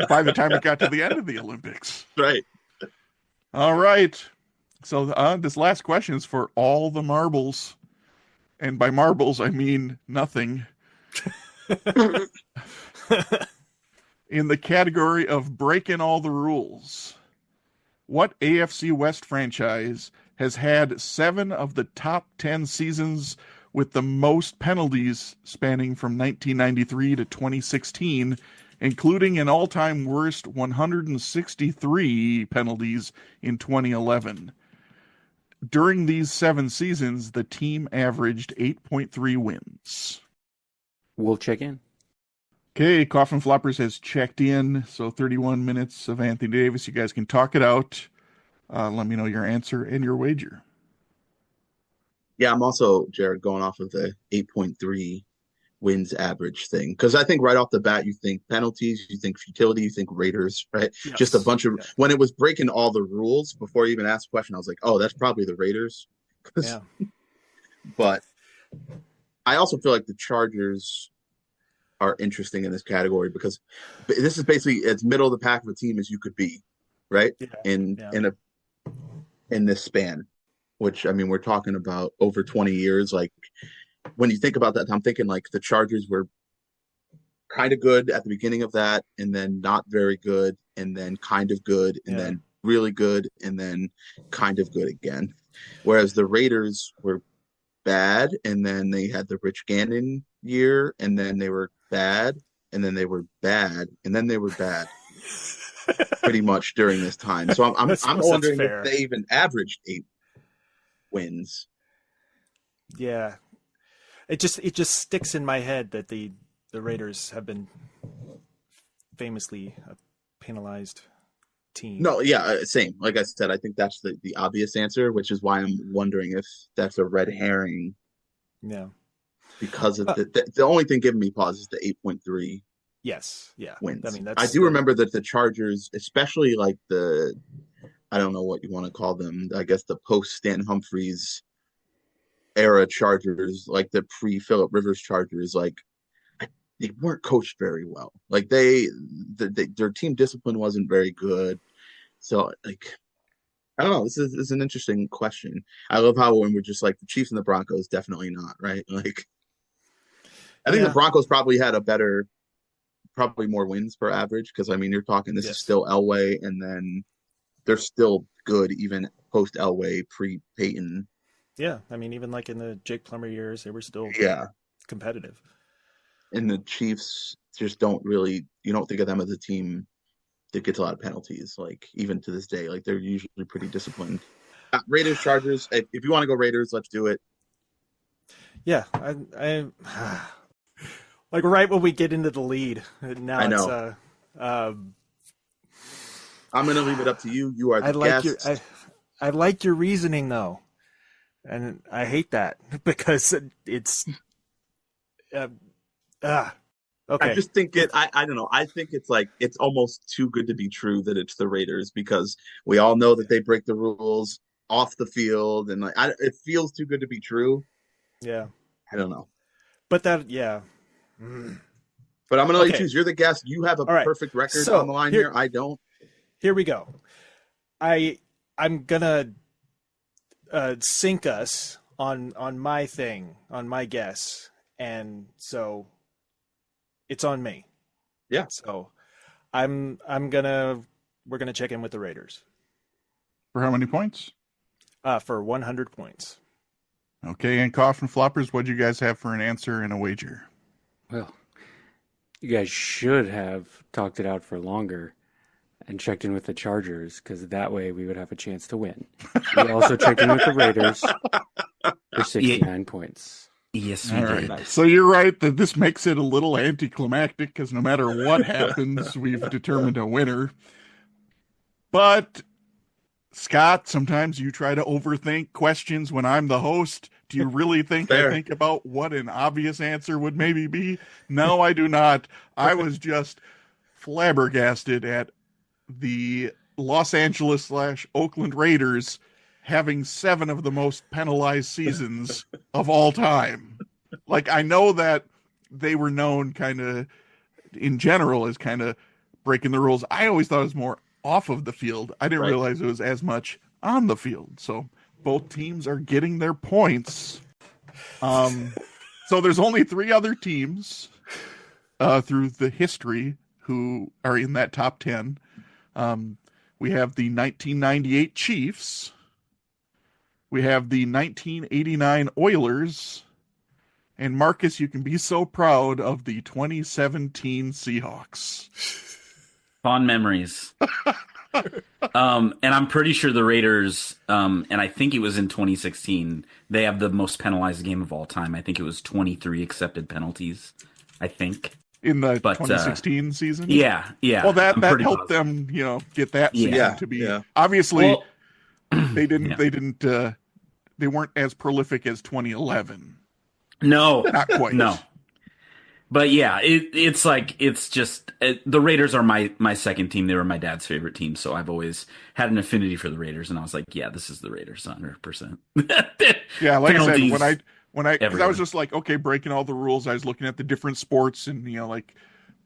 by the time it got to the end of the Olympics. Right. All right. So this last question is for all the marbles. And by marbles, I mean nothing. In the category of breaking all the rules, what AFC West franchise has had 7 of the top 10 seasons with the most penalties spanning from 1993 to 2016, including an all-time worst 163 penalties in 2011? During these 7 seasons, the team averaged 8.3 wins. We'll check in. Okay, Coffin Floppers has checked in, so 31 minutes of Anthony Davis. You guys can talk it out. Let me know your answer and your wager. Yeah, I'm also, Jared, going off of the 8.3 wins average thing, because I think right off the bat, you think penalties, you think futility, you think Raiders, right? Yes. Just a bunch of when it was breaking all the rules before you even asked the question, I was like, oh, that's probably the Raiders. Yeah. But I also feel like the Chargers are interesting in this category, because this is basically as middle of the pack of a team as you could be, right? Yeah. In this span, which, I mean, we're talking about over 20 years. Like, when you think about that, I'm thinking like the Chargers were kind of good at the beginning of that, and then not very good, and then kind of good, and then really good, and then kind of good again. Whereas the Raiders were bad, and then they had the Rich Gannon year, and then they were bad, and then they were bad, and then they were bad. Pretty much during this time. So I'm wondering if they even averaged 8 wins. Yeah. It just sticks in my head that the Raiders have been famously a penalized team. No, yeah, same. Like I said, I think that's the obvious answer, which is why I'm wondering if that's a red herring. Yeah. Because of the only thing giving me pause is the 8.3. Yes. Yeah. Wins. I mean, I do remember that the Chargers, especially like I don't know what you want to call them, I guess the post Stan Humphries era Chargers, like the pre Phillip Rivers Chargers, like they weren't coached very well. Like their team discipline wasn't very good. So like I don't know. This is an interesting question. I love how when we're just like the Chiefs and the Broncos, definitely not, right? Like I think the Broncos probably had probably more wins per average because I mean you're talking this is still Elway and then they're still good even post Elway, pre Peyton. Yeah, I mean even like in the Jake Plummer years, they were still competitive. And the Chiefs just don't you don't think of them as a team that gets a lot of penalties. Like even to this day, like they're usually pretty disciplined. Raiders, Chargers. If you want to go Raiders, let's do it. Yeah, I like right when we get into the lead. Now I know. I'm going to leave it up to you. You are the guest. I like your reasoning though, and I hate that because it's. Okay. I just think I don't know. I think it's like it's almost too good to be true that it's the Raiders because we all know that they break the rules off the field and like it feels too good to be true. Yeah. I don't know. But But I'm going to let you choose. You're the guest. You have a perfect record on the line here. I don't. Here we go. I'm gonna sync us on my thing, on my guess, and so it's on me. Yeah. So we're gonna check in with the Raiders. For how many points? For 100 points. Okay, and Coffin Floppers, what'd you guys have for an answer and a wager? Well, you guys should have talked it out for longer and checked in with the Chargers, because that way we would have a chance to win. We also checked in with the Raiders for 69 points. Yes, we did. Right. So you're right that this makes it a little anticlimactic, because no matter what happens, we've determined a winner. But, Scott, sometimes you try to overthink questions when I'm the host. Do you really think I think about what an obvious answer would maybe be? No, I do not. I was just flabbergasted at the Los Angeles / Oakland Raiders having 7 of the most penalized seasons of all time. Like, I know that they were known kind of in general as kind of breaking the rules. I always thought it was more off of the field. I didn't realize it was as much on the field. So both teams are getting their points. So there's only 3 other teams through the history who are in that top 10. We have the 1998 Chiefs. We have the 1989 Oilers. And Marcus, you can be so proud of the 2017 Seahawks. Fond memories. And I'm pretty sure the Raiders, and I think it was in 2016, they have the most penalized game of all time. I think it was 23 accepted penalties, I think. In the 2016 season? Yeah. Well, that helped them, get that season to be. Obviously, they weren't as prolific as 2011. No. Not quite. No. But yeah, it's just the Raiders are my second team. They were my dad's favorite team, so I've always had an affinity for the Raiders, and I was like, yeah, this is the Raiders, 100%. Yeah, like penalties I said, because I was just like, okay, breaking all the rules. I was looking at the different sports and like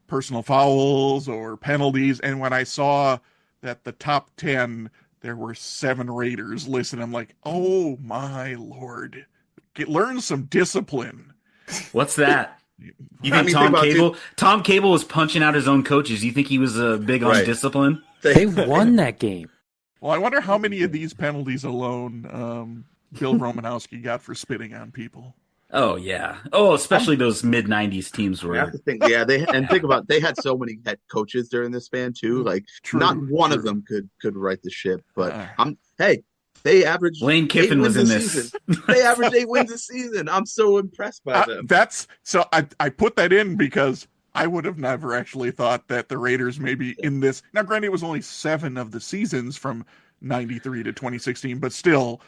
personal fouls or penalties, and when I saw that the top 10 there were 7 Raiders listed, I'm like, oh my Lord, learn some discipline. What's that? You think Tom Cable was punching out his own coaches? You think he was big on discipline? They won that game. Well, I wonder how many of these penalties alone Bill Romanowski got for spitting on people. Oh yeah. Oh, especially those mid hey teams were. You have to think, think about they had so many head coaches during this span too. Like not one of them could right the ship. But they averaged. Lane Kiffin was in this. Season. They averaged 8 wins a season. I'm so impressed by them. I put that in because I would have never actually thought that the Raiders may be in this. Now, granted, it was only 7 of the seasons from 93 to 2016, but still,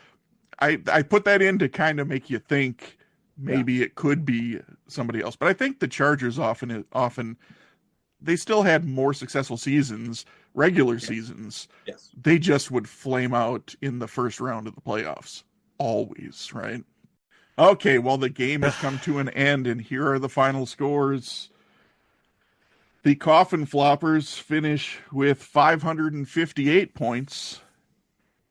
I put that in to kind of make you think maybe it could be somebody else. But I think the Chargers often they still had more successful seasons, regular seasons. Yes. They just would flame out in the first round of the playoffs. Always, right? Okay, well, the game has come to an end, and here are the final scores. The Coffin Floppers finish with 558 points,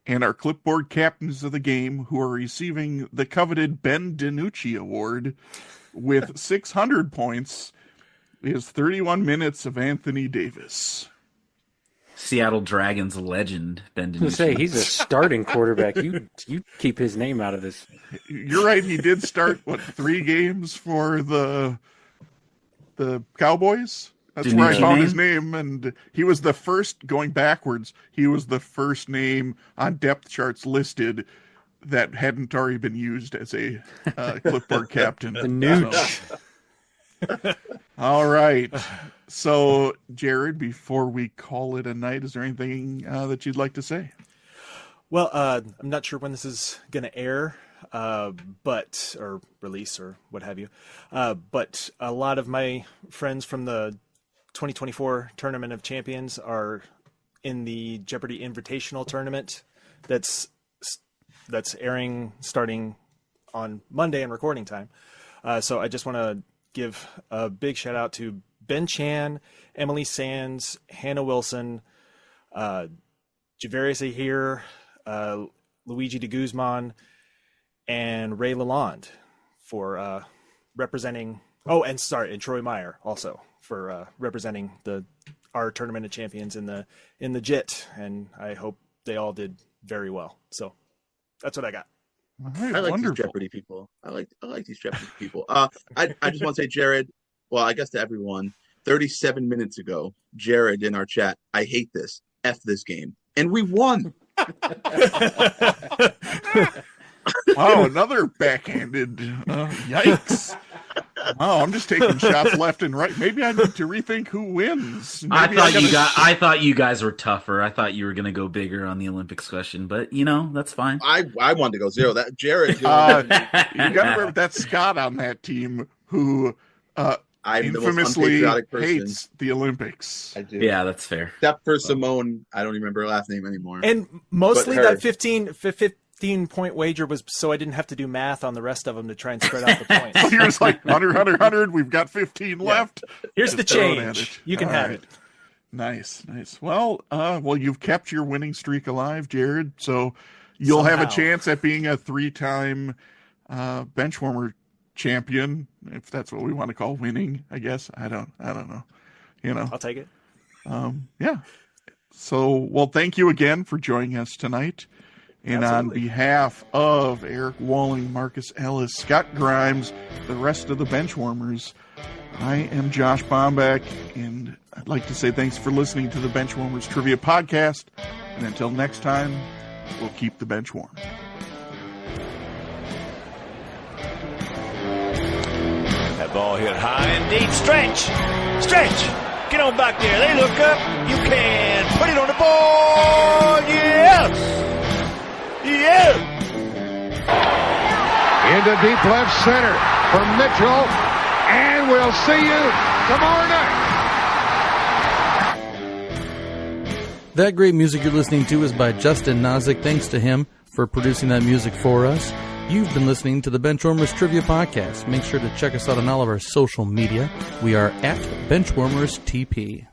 and our clipboard captains of the game, who are receiving the coveted Ben DiNucci Award with 600 points, is 31 minutes of Anthony Davis. Seattle Dragons legend, Ben I was gonna DiNucci. say he's a starting quarterback. You keep his name out of this. You're right. He did start 3 games for the Cowboys. That's DiNucci where I found name? his name, and he was the first. Going backwards, he was the first name on depth charts listed that hadn't already been used as a clipboard captain. The Nooch. So. All right. So, Jared, before we call it a night, is there anything that you'd like to say? Well, I'm not sure when this is going to air, or release or what have you. But a lot of my friends from the 2024 Tournament of Champions are in the Jeopardy Invitational Tournament that's airing starting on Monday in recording time. So I just want to give a big shout out to Ben Chan, Emily Sands, Hannah Wilson, Javarius Ahir, Luigi de Guzman, and Ray Lalonde for representing. Oh, and Troy Meyer also for representing our Tournament of Champions in the JIT, and I hope they all did very well. So that's what I got. All right, I like wonderful. these Jeopardy people. I like these Jeopardy people. I just want to say, Jared. Well, I guess to everyone, 37 minutes ago, Jared in our chat, I hate this. F this game. And we won. Wow, another backhanded. Yikes. Wow, I'm just taking shots left and right. Maybe I need to rethink who wins. Maybe I thought you guys were tougher. I thought you were going to go bigger on the Olympics question, but that's fine. I wanted to go 0. That Jared. You got to remember that's Scott on that team who I'm infamously the most unpatriotic person. hates the Olympics. I do. Yeah, that's fair. Except for Simone. I don't remember her last name anymore. And mostly But her- that 15-point wager was so I didn't have to do math on the rest of them to try and spread out the points. So you're just like 100. We've got 15 left. Here's the Just throw it at change. it. You can All have right. it. Nice. Well, you've kept your winning streak alive, Jared. So you'll have a Somehow. chance at being a 3-time benchwarmer champion, if that's what we want to call winning. I guess I don't know. I'll take it. Yeah. So, thank you again for joining us tonight. And Absolutely. on behalf of Eric Walling, Marcus Ellis, Scott Grimes, the rest of the Benchwarmers, I am Josh Bombeck, and I'd like to say thanks for listening to the Benchwarmers Trivia Podcast. And until next time, we'll keep the bench warm. That ball hit high and deep. Stretch! Get on back there. They look up. You can put it on the board. Yes! Into deep left center for Mitchell, and we'll see you tomorrow night. That great music you're listening to is by Justin Nozick. Thanks to him for producing that music for us. You've been listening to the Benchwarmers Trivia Podcast. Make sure to check us out on all of our social media. We are at BenchwarmersTP.